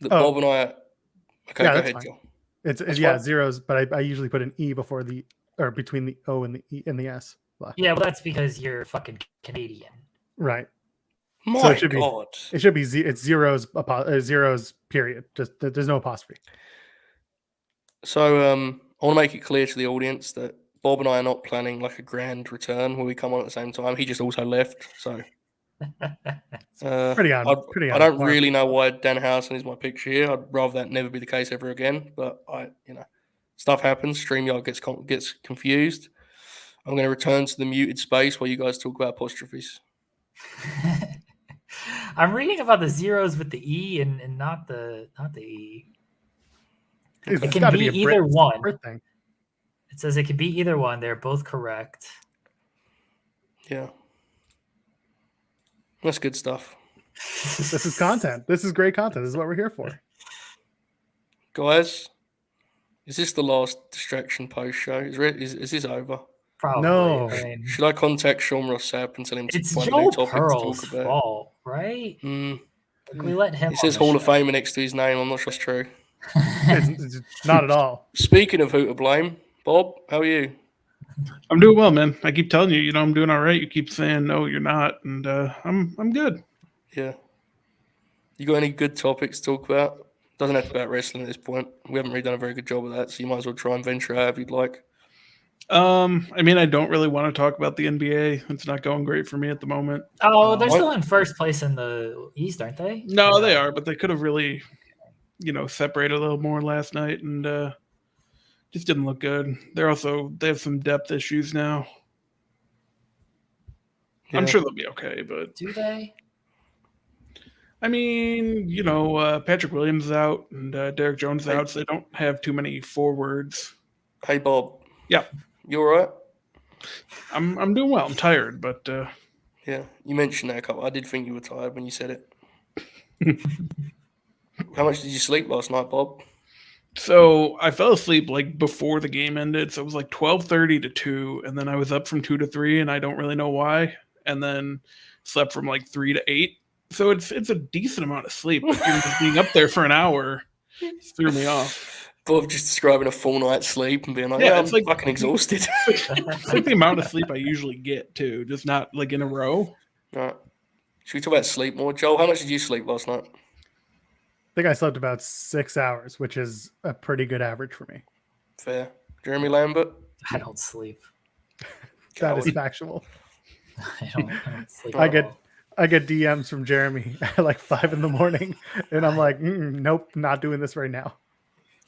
that Oh. Bob and I. Okay, Yeah, go that's ahead, fine. Joel. It's That's yeah fine. zeros, but I usually put an E before or between the O and the E and the S. Blah. Yeah, well, that's because you're fucking Canadian. Right. My it should be- God. It should be it's zeros zeros period. Just there's no apostrophe. So I want to make it clear to the audience that Bob and I are not planning like a grand return where we come on at the same time. He just also left, so Pretty I on don't par. really know why Dan Housen is my picture here. I'd rather that never be the case ever again. But stuff happens. StreamYard gets confused. I'm going to return to the muted space while you guys talk about apostrophes. I'm reading about the zeros with the E and not the E. It's It can gotta be a either one. Brit thing. It says it can be either one. They're both correct. Yeah, that's good stuff, This is content. This is great content. This is what we're here for. guys. Is this the last distraction post show? Is this over? Probably. No. I mean, Should I contact Sean Ross Sapp and tell him to it's find a Joel new topic Pearl's to talk about? fault, right? Mm, Like, we let him. it says on the Hall of show. Famer next to his name. I'm not sure it's true. It's not at all. Speaking of who to blame, Bob, how are you? I'm doing well, man. I keep telling you, I'm doing all right. You keep saying no, you're not, and I'm good. Yeah. You got any good topics to talk about? Doesn't have to be about wrestling at this point. We haven't really done a very good job of that, so you might as well try and venture out if you'd like. I mean, I don't really want to talk about the NBA. It's not going great for me at the moment. Oh, they're What? still in first place in the East, aren't they? No, they are, but they could have really, separated a little more last night, and just didn't look good. They have some depth issues now. I'm Yeah. sure they'll be okay, but Do they? I mean, Patrick Williams is out and Derek Jones is out, so they don't have too many forwards. Hey, Bob. Yeah. You all right? I'm doing well. I'm tired, but Yeah. You mentioned that a couple. I did think you were tired when you said it. How much did you sleep last night, Bob? so I fell asleep like before the game ended. So it was like 12:30 to 2, and then I was up from 2 to 3, and I don't really know why. And then slept from like 3 to 8. So it's a decent amount of sleep. But even just being up there for an hour threw me off. Bob just describing a full night's sleep and being like, Yeah, I'm it's like- fucking exhausted. It's like the amount of sleep I usually get too, just not like in a row. All right. Should we talk about sleep more? Joel, how much did you sleep last night? I think I slept about 6 hours, which is a pretty good average for me. Fair. Jeremy Lambert? I don't sleep. That is Coward. factual. I don't sleep. I at get- all. I get DMs from Jeremy at like 5 a.m, and I'm like, nope, not doing this right now.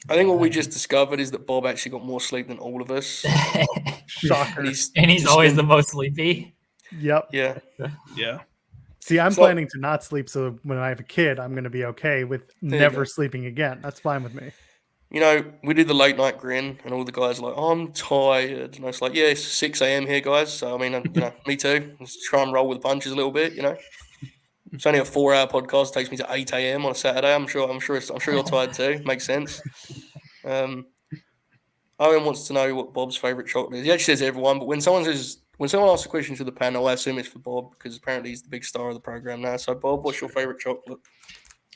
I think what we just discovered is that Bob actually got more sleep than all of us. Shocker. And he's And he's just always been- the most sleepy. Yep. Yeah. Yeah. See, I'm So- planning to not sleep, so when I have a kid, I'm going to be okay with you never go. sleeping again. That's fine with me. We did the late night grin, and all the guys are like, oh, I'm tired. And I was like, yeah, it's 6 a.m. here, guys. So, I mean, me too. Let's try and roll with the punches a little bit, It's only a 4-hour podcast. It takes me to 8 a.m. on a Saturday. I'm sure you're tired too. Makes sense. Owen wants to know what Bob's favorite chocolate is. He actually says everyone, but when someone asks a question to the panel, I assume it's for Bob because apparently he's the big star of the program now. So, Bob, what's your favorite chocolate?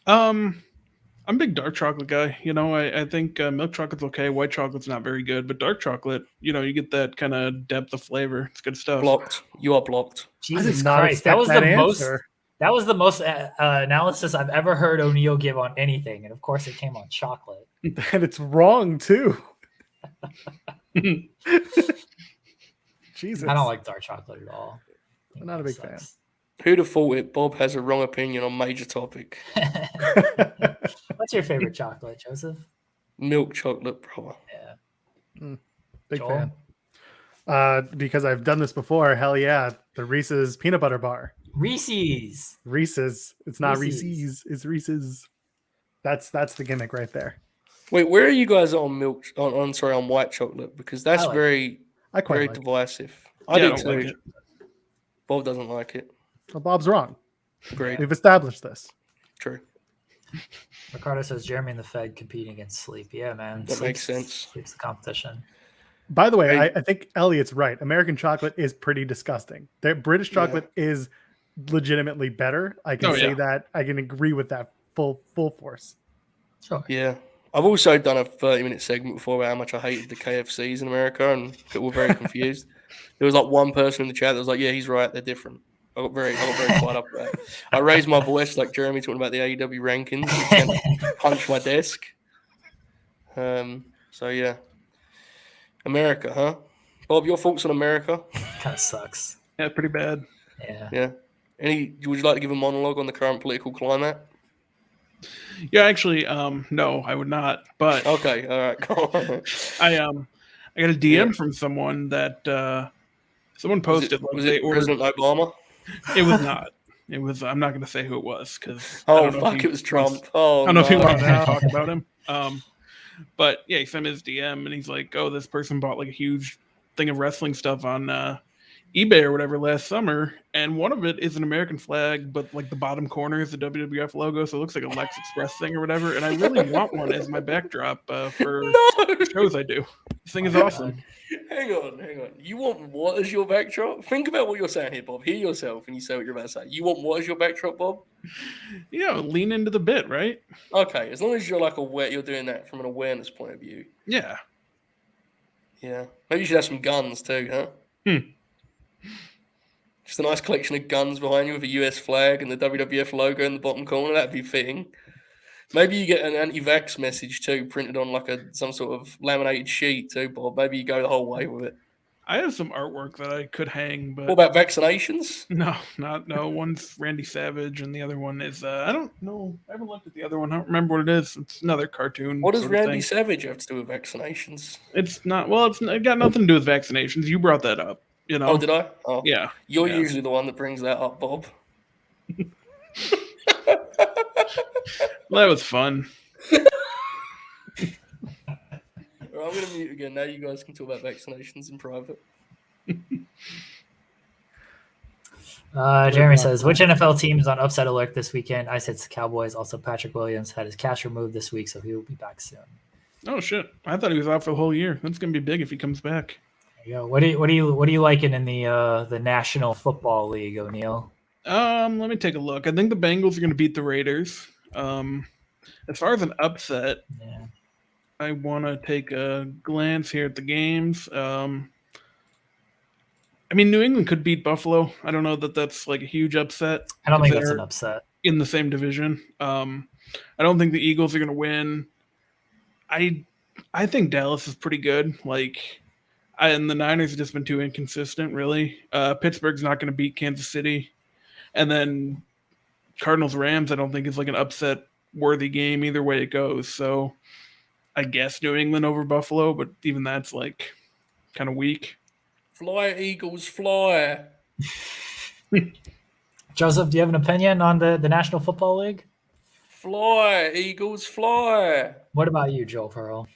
I'm a big dark chocolate guy. I think milk chocolate's okay. White chocolate's not very good, but dark chocolate, you get that kind of depth of flavor. It's good stuff. Blocked. You are blocked. I Jesus did not Christ, that expect was that the most. answer. That was the most analysis I've ever heard O'Neill give on anything, and of course, it came on chocolate. And it's wrong, too. Jesus. I don't like dark chocolate at all. I'm not a big fan. Who'd have thought it? Bob has a wrong opinion on major topic. What's your favorite chocolate, Joseph? Milk chocolate, bro. Yeah, Big Joel? fan. Because I've done this before. Hell yeah. The Reese's peanut butter bar. Reese's. Reese's. It's not Reese's. Reese's. It's Reese's. That's the gimmick right there. Wait, where are you guys on milk? On white chocolate because that's I like very, I quite very like it. divisive. I Yeah, do don't too. like it. Bob doesn't like it. Well, Bob's wrong. Agreed. We've established this. True. Ricardo says Jeremy and the Fed competing against sleep. Yeah, man. That makes sense. Sleep's the competition. By the way, I think Elliot's right. American chocolate is pretty disgusting. British chocolate is legitimately better. I can say that. I can agree with that full force. Sure. Yeah. I've also done a 30-minute segment before about how much I hated the KFCs in America, and people were very confused. There was like one person in the chat that was like, yeah, he's right, they're different. I got very fired up about it. I raised my voice like Jeremy talking about the AEW rankings, and punched my desk. So yeah. America, huh? Bob, your thoughts on America? Kind of sucks. Yeah, pretty bad. Yeah. Would you like to give a monologue on the current political climate? Yeah, actually, no, I would not. But okay, all right, go on. I got a DM from someone that someone posted. Was it President Obama? It was not. It was. I'm not going to say who it was because. It was Trump. I don't know if he wanted to talk about him. But yeah, he sent me his DM and he's like, "Oh, this person bought like a huge thing of wrestling stuff on eBay or whatever last summer, and one of it is an American flag, but like the bottom corner is the WWF logo, so it looks like a Lex Express thing or whatever. And I really want one as my backdrop for shows I do. This thing is awesome." Hang on. You want what as your backdrop? Think about what you're saying here, Bob. Hear yourself and you say what you're about to say. You want what as your backdrop, Bob? Lean into the bit, right? Okay, as long as you're like you're doing that from an awareness point of view. Yeah. Yeah. Maybe you should have some guns too, huh? Just a nice collection of guns behind you with a US flag and the WWF logo in the bottom corner. That'd be fitting. Maybe you get an anti-vax message too, printed on like some sort of laminated sheet too, Bob. Maybe you go the whole way with it. I have some artwork that I could hang, but what about vaccinations? No. One's Randy Savage, and the other one is I don't know. I haven't looked at the other one. I don't remember what it is. It's another cartoon. What does Randy Savage have to do with vaccinations? It's not. Well, it got nothing to do with vaccinations. You brought that up. You know? Oh, did I? Oh, yeah. You're usually the one that brings that up, Bob. Well, that was fun. I'm going to mute again. Now you guys can talk about vaccinations in private. Jeremy says, which NFL team is on upset alert this weekend? I said it's the Cowboys. Also, Patrick Williams had his cash removed this week, so he will be back soon. Oh, shit. I thought he was out for the whole year. That's going to be big if he comes back. There you go. What are you liking in the National Football League, O'Neal? Let me take a look. I think the Bengals are going to beat the Raiders. As far as an upset, I want to take a glance here at the games. I mean, New England could beat Buffalo. I don't know that that's like a huge upset. I don't think that's an upset. In the same division. I don't think the Eagles are going to win. I think Dallas is pretty good. And the Niners have just been too inconsistent, really. Pittsburgh's not going to beat Kansas City. And then Cardinals-Rams, I don't think is like an upset-worthy game either way it goes. So I guess New England over Buffalo, but even that's like kind of weak. Fly, Eagles, fly. Joseph, do you have an opinion on the National Football League? Fly, Eagles, fly. What about you, Joel Pearl?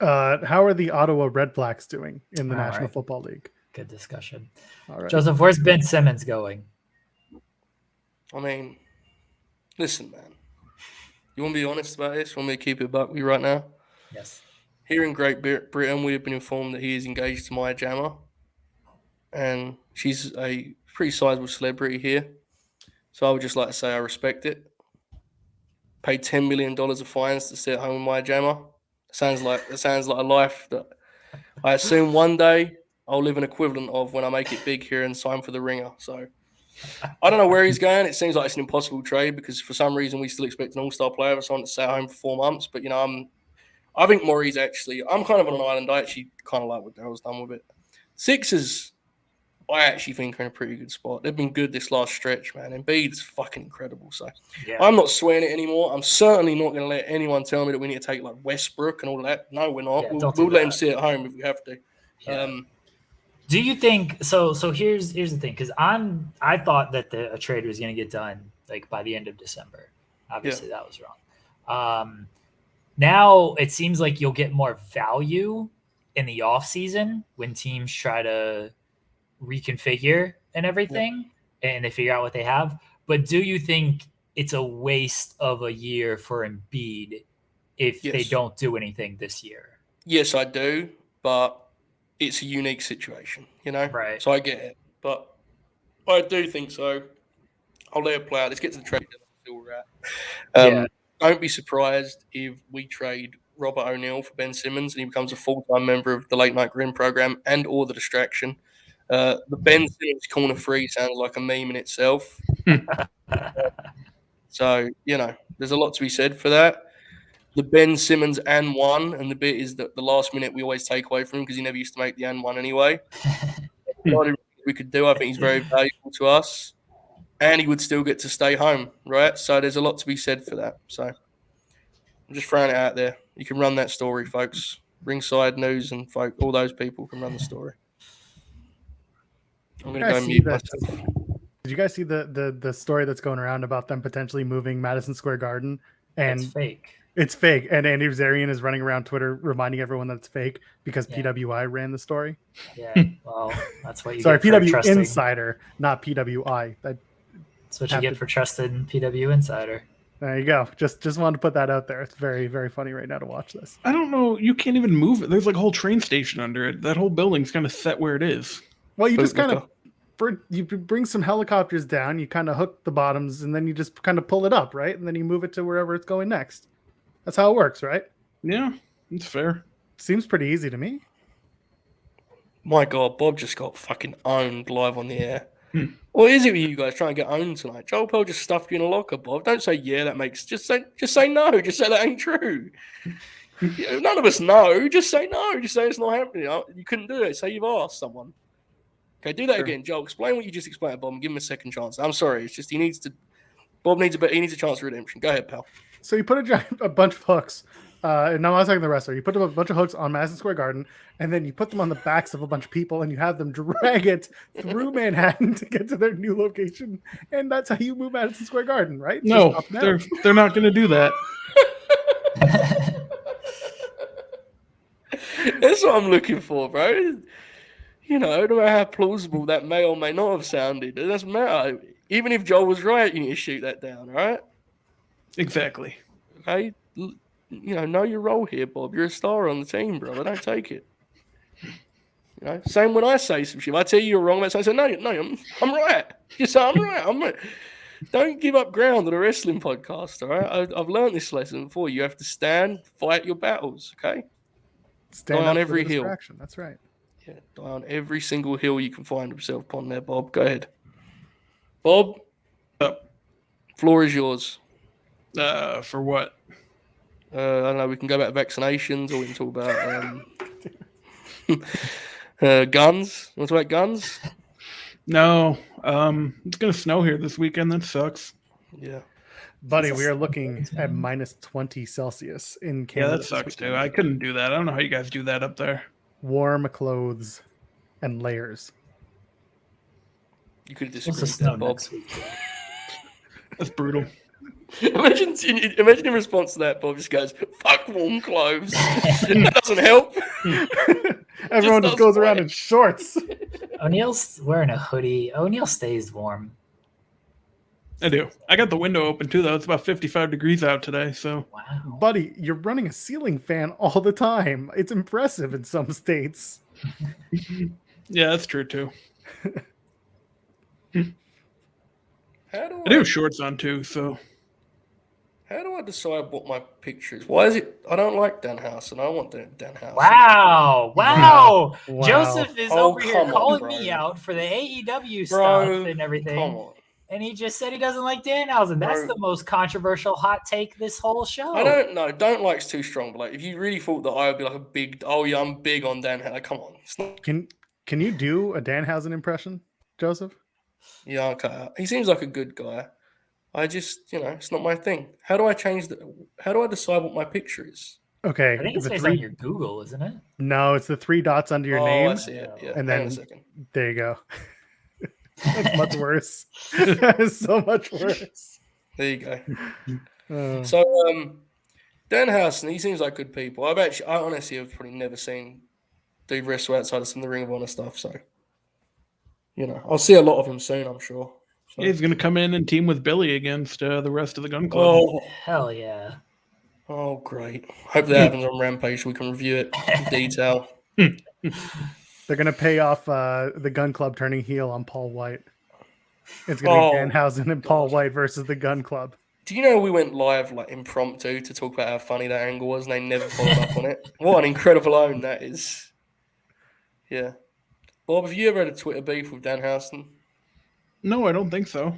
How are the Ottawa Red Blacks doing in the National Football League? Good discussion. All right. Joseph, where's Ben Simmons going? I mean, listen, man. You want to be honest about this? Want me to keep it buck with you right now? Yes. Here in Great Britain, we have been informed that he is engaged to Maya Jama. And she's a pretty sizable celebrity here. So I would just like to say I respect it. Paid $10 million of fines to stay at home with Maya Jama. It sounds like a life that I assume one day I'll live an equivalent of when I make it big here and sign for the Ringer. So I don't know where he's going. It seems like it's an impossible trade because for some reason we still expect an all-star player or someone to stay at home for 4 months. But, I think Maurice I'm kind of on an island. I actually kind of like what Daryl's done with it. Sixers, I actually think are in a pretty good spot. They've been good this last stretch, man. Embiid's fucking incredible. So I'm not swearing it anymore. I'm certainly not going to let anyone tell me that we need to take like Westbrook and all that. No, we're not. Yeah, we'll let him sit at home if we have to. Yeah. Do you think so? Here's the thing, because I thought that a trade was going to get done like by the end of December. Obviously, that was wrong. Now it seems like you'll get more value in the off season when teams try to reconfigure and everything, and they figure out what they have. But do you think it's a waste of a year for Embiid if they don't do anything this year. Yes, I do, but it's a unique situation, Right. So I get it, but I do think so. I'll let it play out. Let's get to the trade deadline. We're at. Don't be surprised if we trade Robert O'Neill for Ben Simmons and he becomes a full-time member of the Late Night Grim program and or the Distraction. The Ben Simmons corner 3 sounds like a meme in itself. So, there's a lot to be said for that. The Ben Simmons and 1, and the bit is that the last minute we always take away from him because he never used to make the and 1 anyway. We could do. I think he's very valuable to us, and he would still get to stay home, right? So there's a lot to be said for that. So I'm just throwing it out there. You can run that story, folks. Ringside News and all those people can run the story. I'm going to go mute myself. Did you guys see the story that's going around about them potentially moving Madison Square Garden? And it's fake. It's fake. And Andy Zarian is running around Twitter reminding everyone that it's fake because PWI ran the story. Yeah, well, that's what you Sorry, get for PW trusting. Insider, not PWI. That's what you get for trusted PW Insider. There you go. Just wanted to put that out there. It's very, very funny right now to watch this. I don't know. You can't even move it. There's like a whole train station under it. That whole building's kind of set where it is. Well, you just kind of you bring some helicopters down, you kind of hook the bottoms, and then you just kind of pull it up, right? And then you move it to wherever it's going next. That's how it works, right? Yeah, it's fair. Seems pretty easy to me. My God, Bob just got fucking owned live on the air. What is it with you guys trying to get owned tonight? Joel Pearl just stuffed you in a locker, Bob. Don't say that makes. Just say no. Just say that ain't true. None of us know. Just say no. Just say it's not happening. You couldn't do it. Say you've asked someone. Okay, do that again, Joel. Explain what you just explained, Bob, and give him a second chance. I'm sorry. It's just Bob needs a chance of redemption. Go ahead, pal. So you put a bunch of hooks. And now I'm talking the wrestler. You put a bunch of hooks on Madison Square Garden, and then you put them on the backs of a bunch of people, and you have them drag it through Manhattan to get to their new location. And that's how you move Madison Square Garden, right? No, they're not going to do that. That's what I'm looking for, bro. No matter how plausible that may or may not have sounded, it doesn't matter. Even if Joel was right, you need to shoot that down, all right? Exactly. Okay? Know your role here, Bob. You're a star on the team, brother. Don't take it. Same when I say some shit. If I tell you you're wrong, let's say, no, I'm right. Just say I'm right. I'm right. Don't give up ground on a wrestling podcast, all right? I've learned this lesson before. You have to stand, fight your battles, okay? Stand on every hill. That's right. Yeah, die on every single hill you can find yourself upon there, Bob. Go ahead. Bob, floor is yours. For what? I don't know. We can go back to vaccinations, or we can talk about guns. Want to talk about guns? No. It's going to snow here this weekend. That sucks. Yeah. Buddy, we are looking at minus 20 Celsius in Canada. Yeah, that sucks too. I couldn't do that. I don't know how you guys do that up there. Warm clothes and layers. You could have disagreed with that, Bob. That's brutal. Imagine in response to that, Bob just goes, "Fuck warm clothes." That doesn't help. Everyone just goes around in shorts. O'Neill's wearing a hoodie. O'Neill stays warm. I do. I got the window open too, though. It's about 55 degrees out today. So, wow, buddy, you're running a ceiling fan all the time. It's impressive in some states. Yeah, that's true too. I do have shorts on too. So, how do I decide what my picture is? Why is it? I don't like Danhausen. I don't want Danhausen. Wow. Joseph is over here calling me out for the AEW stuff and everything. Come on. And he just said he doesn't like Danhausen. That's the most controversial hot take this whole show. I don't know. Don't like's too strong. But like, if you really thought that I would be like I'm big on Danhausen. Like, come on. Can you do a Danhausen impression, Joseph? Yeah, okay. He seems like a good guy. I just, it's not my thing. How do I decide what my picture is? Okay. I think it's based on your Google, isn't it? No, it's the 3 dots under your name. I see it. Yeah. And then there you go. That's much worse. That is so much worse. There you go. So, Danhausen, he seems like good people. I honestly have probably never seen dude wrestle outside of some of the Ring of Honor stuff. So, I'll see a lot of him soon, I'm sure. So, So. He's going to come in and team with Billy against the rest of the Gun Club. Oh, Hell yeah. oh, great. Hope that happens on Rampage so we can review it in detail. They're going to pay off the Gun Club turning heel on Paul White. It's going to be Danhausen and Paul White versus the Gun Club. Do you know we went live like impromptu to talk about how funny that angle was and they never followed up on it? What an incredible own that is. Yeah. Bob, have you ever had a Twitter beef with Danhausen? No, I don't think so.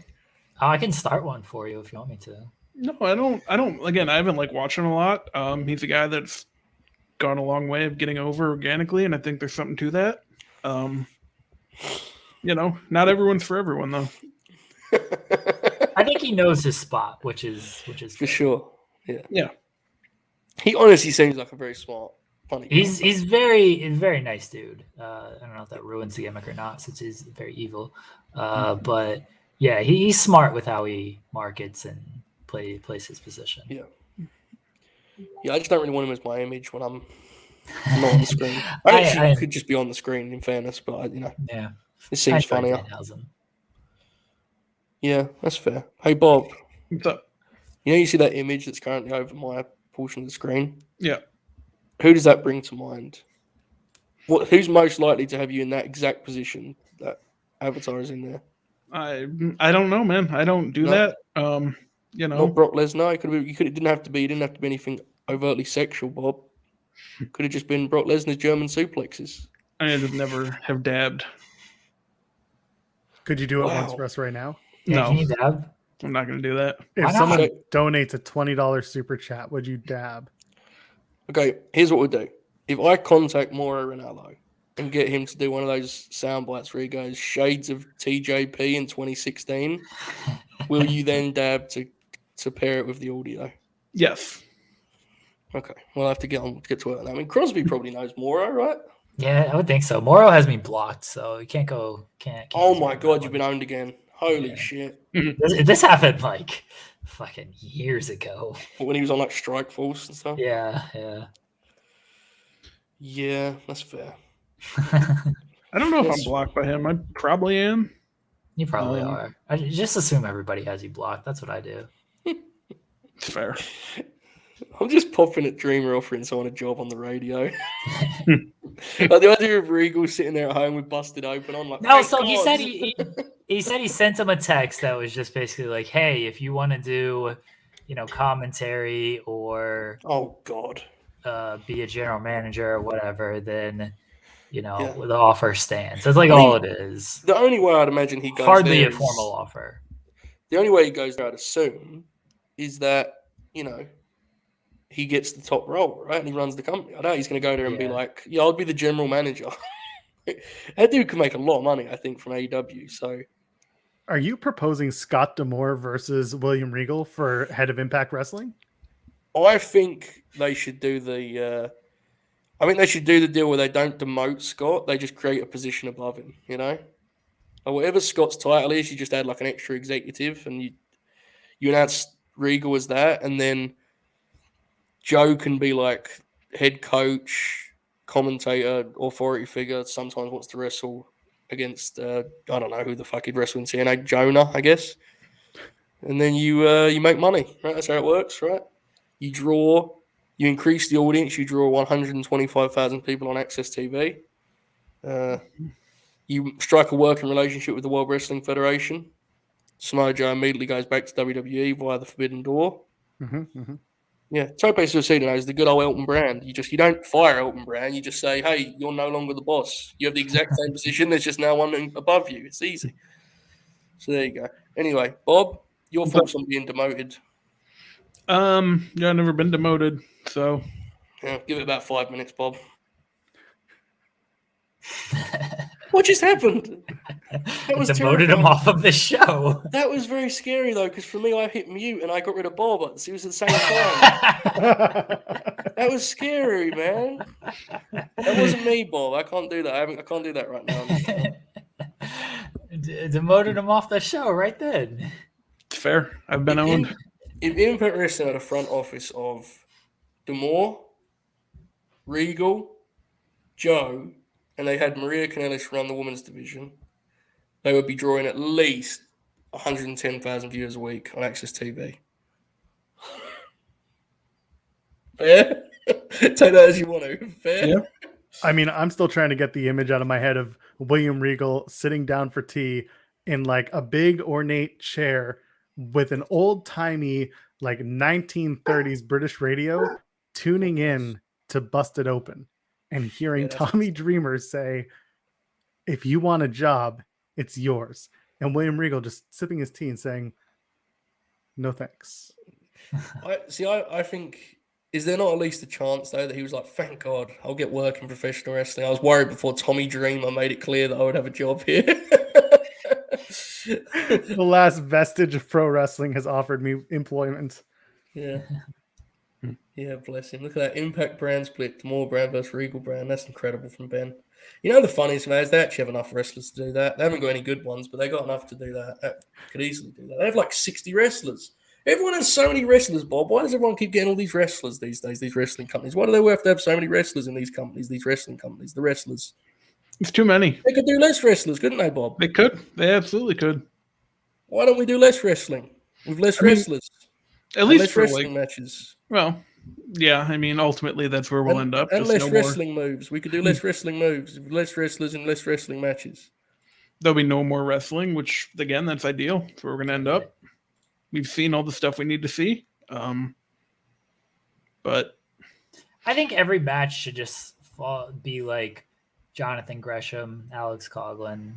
Oh, I can start one for you if you want me to. No, I don't. Again, I haven't watched him a lot. He's a guy that's gone a long way of getting over organically, and I think there's something to that. Not everyone's for everyone though. I think he knows his spot, which is for sure. Yeah. He honestly seems like a very smart, funny guy. He's very nice dude. I don't know if that ruins the gimmick or not, since he's very evil. But yeah, he's smart with how he markets and plays his position. Yeah. Yeah, I just don't really want him as my image when I'm not on the screen. I could just be on the screen, in fairness, but yeah, it seems funnier. Danhausen. Yeah, that's fair. Hey, Bob. What's up? You see that image that's currently over my portion of the screen? Yeah. Who does that bring to mind? Who's most likely to have you in that exact position that Avatar is in there? I don't know, man. I don't do that. Not Brock Lesnar. It didn't have to be anything overtly sexual, Bob. Could have just been Brock Lesnar's German suplexes. I just never have dabbed. Could you do it once for us right now? Yeah, No. can you dab? I'm not going to do that. If someone donates a $20 super chat, would you dab? Okay, here's what we'll do. If I contact Mauro Ranallo and get him to do one of those sound bites where he goes, "Shades of TJP in 2016," will you then dab to pair it with the audio? Yes. Okay, we'll have to get to work on that. I mean, Crosby probably knows Mauro, right? Yeah, I would think so. Mauro has me blocked, so you can't go. Can't oh my God, you've been owned again. Holy shit. This happened fucking years ago. When he was on Strikeforce and stuff? Yeah. Yeah, that's fair. I don't know if I'm blocked by him. I probably am. You probably are. I just assume everybody has you blocked. That's what I do. It's fair. I'm just popping at Dreamer offering someone a job on the radio. The idea of Regal sitting there at home with busted open on he said he said he sent him a text that was just basically like, hey, if you want to do, commentary or oh God, be a general manager or whatever, then the offer stands. That's all it is. The only way I'd imagine he goes hardly there a formal offer. The only way he goes there, I'd assume, is that he gets the top role, right? And he runs the company. I doubt he's going to go there and be like, yeah, I'll be the general manager. That dude can make a lot of money, I think, from AEW. So, are you proposing Scott D'Amore versus William Regal for head of Impact Wrestling? I think they should do the deal where they don't demote Scott. They just create a position above him, Or whatever Scott's title is, you just add an extra executive and you announce Regal as that, and then Joe can be head coach, commentator, authority figure. Sometimes wants to wrestle against I don't know who the fuck he'd wrestle in TNA, Jonah, I guess. And then you make money, right? That's how it works, right? You increase the audience. You draw 125,000 people on Access TV. You strike a working relationship with the World Wrestling Federation. Samoa Joe immediately goes back to WWE via the Forbidden Door. Yeah, Tope Suicida is the good old Elton Brand. You don't fire Elton Brand. You just say, hey, you're no longer the boss. You have the exact same position. There's just now one above you. It's easy. So there you go. Anyway, Bob, your thoughts on being demoted? I've never been demoted, so yeah, give it about 5 minutes, Bob. What just happened? That was demoted him off of the show. That was very scary though, because for me, I hit mute and I got rid of Bob. It was at the same time. That was scary, man. That wasn't me, Bob. I can't do that. I can't do that right now. Demoted him off the show right then. It's fair. I've been owned. If Impact Wrestling had a front office of D'Amore, Regal, Joe, and they had Maria Kanellis run the women's division, they would be drawing at least 110,000 viewers a week on Access TV. Fair? Take that as you want to. Fair? Yeah. I mean, I'm still trying to get the image out of my head of William Regal sitting down for tea in like a big ornate chair with an old timey like 1930s British radio, tuning in to Busted Open and hearing Tommy Dreamer say, "If you want a job, it's yours." And William Regal just sipping his tea and saying, "No thanks." I think, is there not at least a chance, though, that he was like, thank God, I'll get work in professional wrestling. I was worried before Tommy Dreamer made it clear that I would have a job here. The last vestige of pro wrestling has offered me employment. Yeah. Yeah, bless him. Look at that Impact brand split. D'Amore brand versus Regal brand. That's incredible from Ben. You know, the funniest man is they actually have enough wrestlers to do that. They haven't got any good ones, but they got enough to do that. That could easily do that. They have like 60 wrestlers. Everyone has so many wrestlers, Bob. Why does everyone keep getting all these wrestlers these days, these wrestling companies? Why do they have to have so many wrestlers in these companies, these wrestling companies, the wrestlers? It's too many. They could do less wrestlers, couldn't they, Bob? They could. They absolutely could. Why don't we do less wrestling with less wrestlers? At least less for wrestling matches. Well, yeah. I mean, ultimately, that's where we'll end up. And just less no wrestling moves. We could do less wrestling moves, less wrestlers, and less wrestling matches. There'll be no more wrestling, which again, that's ideal. That's where we're gonna end up. We've seen all the stuff we need to see. But I think every match should just be like Jonathan Gresham, Alex Coughlin,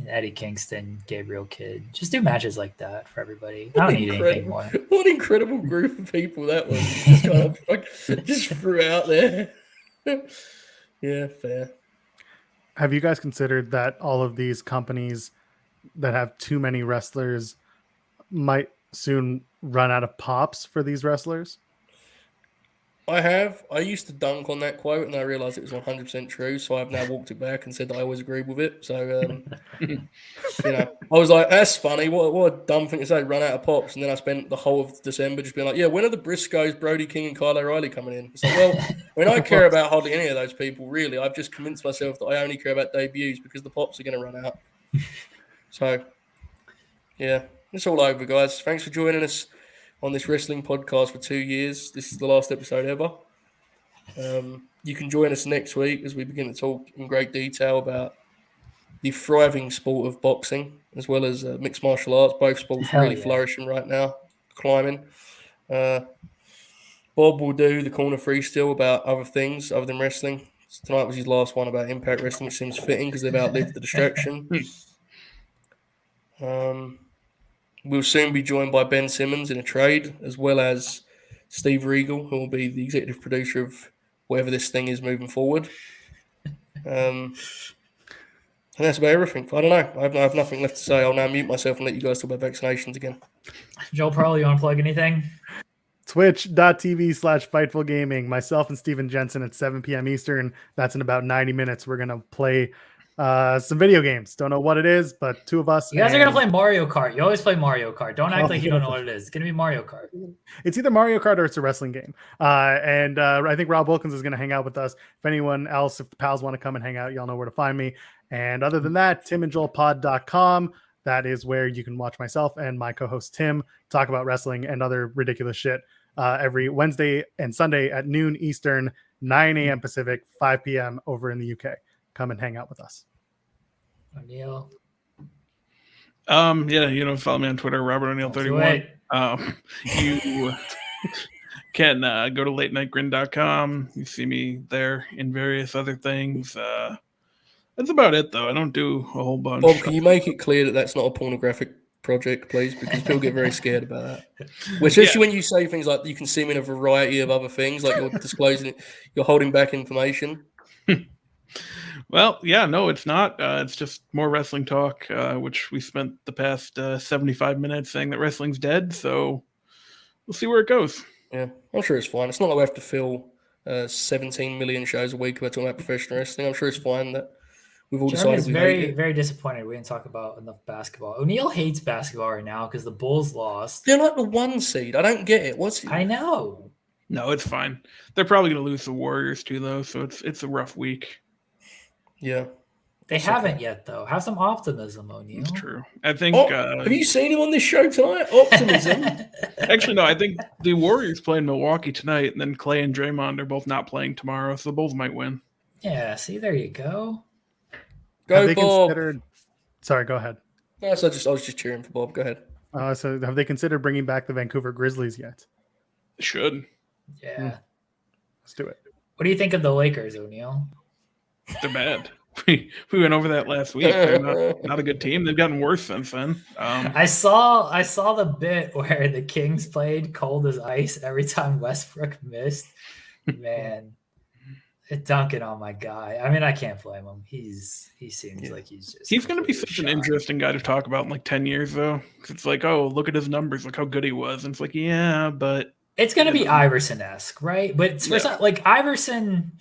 Eddie Kingston, Gabriel Kidd. Just do matches like that for everybody. I don't need anything more. What an incredible group of people that was. Just kind of like, just threw out there. Yeah, fair. Have you guys considered that all of these companies that have too many wrestlers might soon run out of pops for these wrestlers? I have. I used to dunk on that quote, and I realized it was 100% true. So I've now walked it back and said that I always agreed with it. So, you know, I was like, "That's funny. What a dumb thing to say. Run out of pops." And then I spent the whole of December just being like, "Yeah, when are the Briscoes, Brody King, and Kyle O'Reilly coming in?" It's like, well, when I care about hardly any of those people, really, I've just convinced myself that I only care about debuts because the pops are going to run out. So, yeah, it's all over, guys. Thanks for joining us on this wrestling podcast for 2 years. This is the last episode ever. You can join us next week as we begin to talk in great detail about the thriving sport of boxing, as well as mixed martial arts. Both sports really flourishing right now, climbing. Bob will do the corner freestyle about other things other than wrestling. So tonight was his last one about Impact Wrestling, which seems fitting because they've outlived the distraction. We'll soon be joined by Ben Simmons in a trade, as well as Steve Regal, who will be the executive producer of whatever this thing is moving forward. And that's about everything. I don't know. I have nothing left to say. I'll now mute myself and let you guys talk about vaccinations again. Joel Pearl, you want to plug anything? Twitch.tv/Fightful Gaming. Myself and Steven Jensen at 7 p.m. Eastern. That's in about 90 minutes. We're going to play some video games. Don't know what it is, but two of us. You guys are going to play Mario Kart. You always play Mario Kart. Don't act like you don't know what it is. It's going to be Mario Kart. It's either Mario Kart or it's a wrestling game. And I think Rob Wilkins is going to hang out with us. If anyone else, if the pals want to come and hang out, y'all know where to find me. And other than that, timandjoelpod.com. That is where you can watch myself and my co-host Tim talk about wrestling and other ridiculous shit every Wednesday and Sunday at noon Eastern, 9 a.m. Pacific, 5 p.m. over in the UK. Come and hang out with us. O'Neill. Yeah, follow me on Twitter, RobertO'Neill31. You can go to latenightgrin.com. You see me there in various other things. That's about it, though. I don't do a whole bunch. Bob, can you make it clear that that's not a pornographic project, please? Because people get very scared about that. Especially when you say things like you can see me in a variety of other things, like you're disclosing, you're holding back information. Well, yeah, no, it's not. It's just more wrestling talk, which we spent the past 75 minutes saying that wrestling's dead. So we'll see where it goes. Yeah, I'm sure it's fine. It's not like we have to fill 17 million shows a week about talking about professional wrestling. I'm sure it's fine that we've all decided we hate it. Very disappointed we didn't talk about enough basketball. O'Neill hates basketball right now because the Bulls lost. They're like the 1 seed. I don't get it. I know. No, it's fine. They're probably going to lose the Warriors too, though. So it's a rough week. Yeah. They haven't yet, though. Have some optimism, O'Neal. That's true. I think. Have you seen him on this show tonight? Optimism. Actually, no. I think the Warriors play in Milwaukee tonight, and then Clay and Draymond are both not playing tomorrow, so both might win. Yeah. See, there you go. Go, Bob. Sorry, go ahead. No, so I was just cheering for Bob. Go ahead. So have they considered bringing back the Vancouver Grizzlies yet? Should. Yeah. Let's do it. What do you think of the Lakers, O'Neal? They're bad. We went over that last week. They're not a good team. They've gotten worse since then. I saw the bit where the Kings played cold as ice every time Westbrook missed. Man, it's dunking on my guy. I mean, I can't blame him. He seems like he's going to be such an interesting guy to talk about in like 10 years, though. It's like, oh, look at his numbers, look how good he was. And it's like, yeah, but it's going to be Iverson-esque, right? But for like Iverson.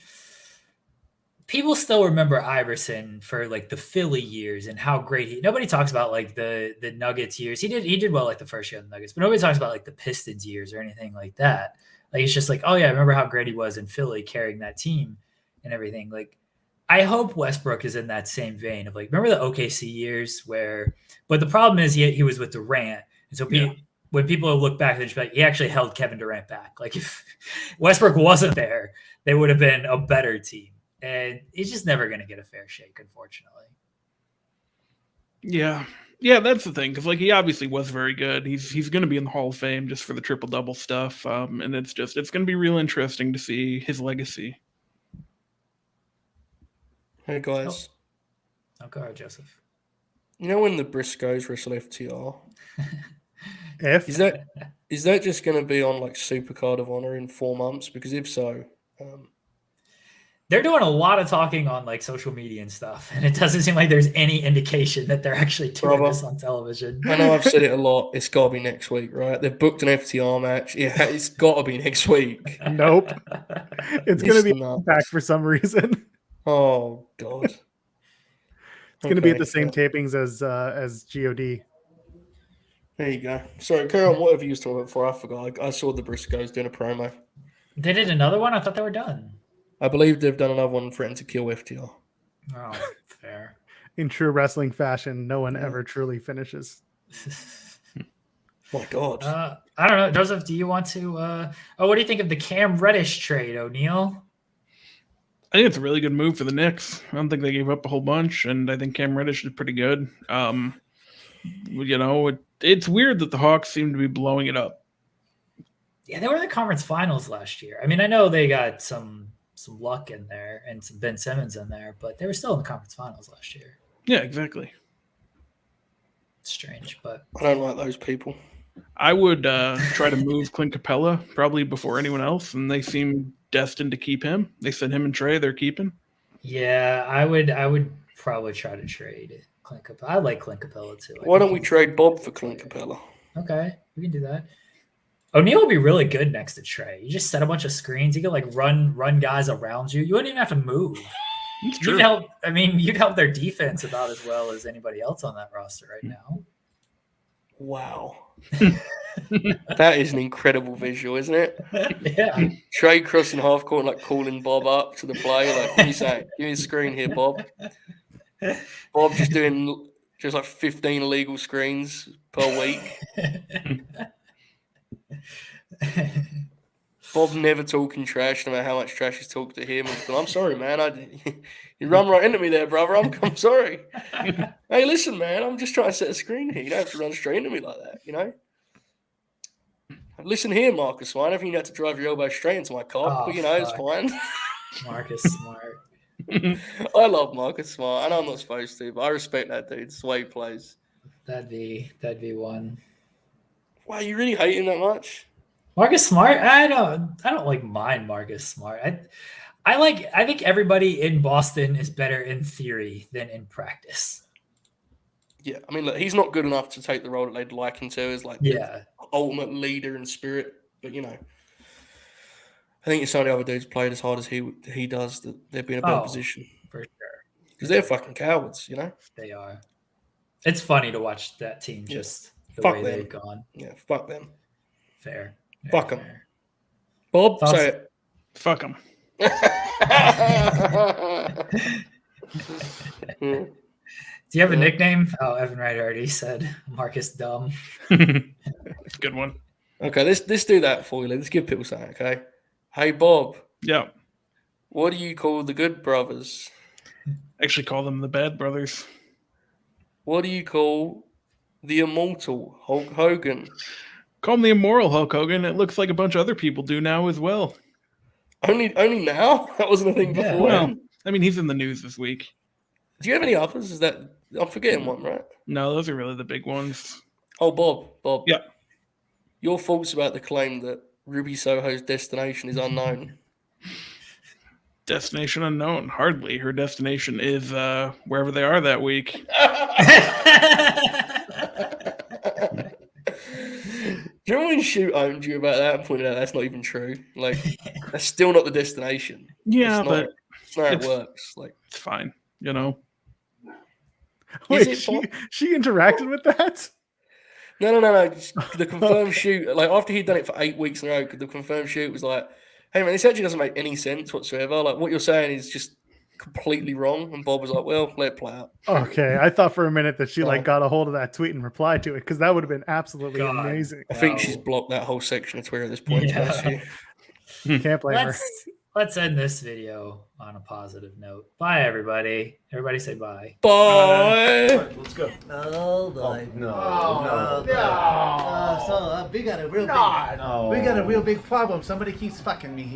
People still remember Iverson for like the Philly years and how great nobody talks about like the Nuggets years. He did well like the first year of the Nuggets, but nobody talks about like the Pistons years or anything like that. Like it's just like, oh yeah, I remember how great he was in Philly carrying that team and everything. Like I hope Westbrook is in that same vein of like, remember the OKC years but the problem is he was with Durant. And so when people look back, they're just like, he actually held Kevin Durant back. Like if Westbrook wasn't there, they would have been a better team. And he's just never going to get a fair shake, unfortunately. Yeah, that's the thing. Because like he obviously was very good. He's going to be in the Hall of Fame just for the triple double stuff. And it's going to be real interesting to see his legacy. Hey guys, go ahead, Joseph. You know when the Briscoes wrestle FTR? If is that just going to be on like Supercard of Honor in 4 months? Because if so. They're doing a lot of talking on like social media and stuff, and it doesn't seem like there's any indication that they're actually doing this on television. I know I've said it a lot. It's got to be next week, right? They've booked an FTR match. Yeah, it's got to be next week. Nope. It's going to be back for some reason. Oh God. It's going to be at the same tapings as GOD. There you go. Sorry, carry on. Whatever you was talking about before, I forgot. I saw the Briscoes doing a promo. They did another one? I thought they were done. I believe they've done another one threatening to kill FTR. Oh, fair. In true wrestling fashion, no one ever truly finishes. My God. I don't know. Joseph, do you want to... what do you think of the Cam Reddish trade, O'Neal? I think it's a really good move for the Knicks. I don't think they gave up a whole bunch, and I think Cam Reddish is pretty good. It's weird that the Hawks seem to be blowing it up. Yeah, they were in the conference finals last year. I mean, I know they got some luck in there and some Ben Simmons in there, but they were still in the conference finals last year. Yeah, exactly. It's strange, but I don't like those people. I would try to move Clint Capella probably before anyone else, and they seem destined to keep him. They said him and Trey they're keeping. Yeah, I would probably try to trade Clint Capella. I like Clint Capella too. Why don't we trade Bob for Clint Capella? Okay, we can do that. O'Neal would be really good next to Trey. You just set a bunch of screens. You could like run guys around you. You wouldn't even have to move. You'd help their defense about as well as anybody else on that roster right now. Wow. That is an incredible visual, isn't it? Yeah. Trey crossing half court and like calling Bob up to the play. Like, what are you saying? Give me a screen here, Bob. Bob just doing like 15 illegal screens per week. Bob never talking trash, no matter how much trash he's talked to him. I'm sorry, man. You run right into me there, brother. I'm sorry. Hey, listen, man. I'm just trying to set a screen here. You don't have to run straight into me like that, you know? Listen here, Marcus Smart. I don't think you have to drive your elbow straight into my cock, but, it's fine. Marcus Smart. I love Marcus Smart. I know I'm not supposed to, but I respect that dude. It's the way he plays. That'd be one. Wow, you really hate him that much? Marcus Smart? I don't mind Marcus Smart. I think everybody in Boston is better in theory than in practice. Yeah, I mean, look, he's not good enough to take the role that they'd like him to as like the ultimate leader in spirit. But I think if some of the other dudes played as hard as he does, that they'd be in a better position for sure. Because they're fucking cowards, They are. It's funny to watch that team just the way they've gone. Yeah, fuck them. Fair. Fuck them. Bob, say it. Fuck them. Yeah. Do you have a nickname? Oh, Evan Wright already said Marcus Dumb. It's a good one. Okay, let's do that for you. Let's give people something, okay? Hey, Bob. Yeah. What do you call the Good Brothers? Actually call them the Bad Brothers. What do you call the immortal Hulk Hogan? Call them the immoral Hulk Hogan. It looks like a bunch of other people do now as well. Only now? That wasn't a thing Yeah. before. Well, I mean, he's in the news this week. Do you have any others? Is that I'm forgetting one, right? No, those are really the big ones. Oh, Bob. Yeah. Your thoughts about the claim that Ruby Soho's destination is unknown? Destination unknown. Hardly. Her destination is wherever they are that week. Do you remember when Shoot owned you about that and pointed out that's not even true? Like, that's still not the destination. Yeah, It's but not how it it's- works. Like, it's fine. You know? Wait, it fun? she interacted with that? no. Just the confirmed shoot, like after he'd done it for 8 weeks in a row, the confirmed shoot was like, "Hey man, this actually doesn't make any sense whatsoever. Like, what you're saying is just completely wrong." And Bob was like, "Well, let it play out." Okay, I thought for a minute that she Oh. like got a hold of that tweet and replied to it because that would have been absolutely God. amazing. I think No. she's blocked that whole section of Twitter at this point. to be honest with you. Can't blame her. Let's end this video on a positive note. Bye, everybody. Everybody say bye. Bye. Let's go. Oh boy. No. We got a real big problem. Somebody keeps fucking me here.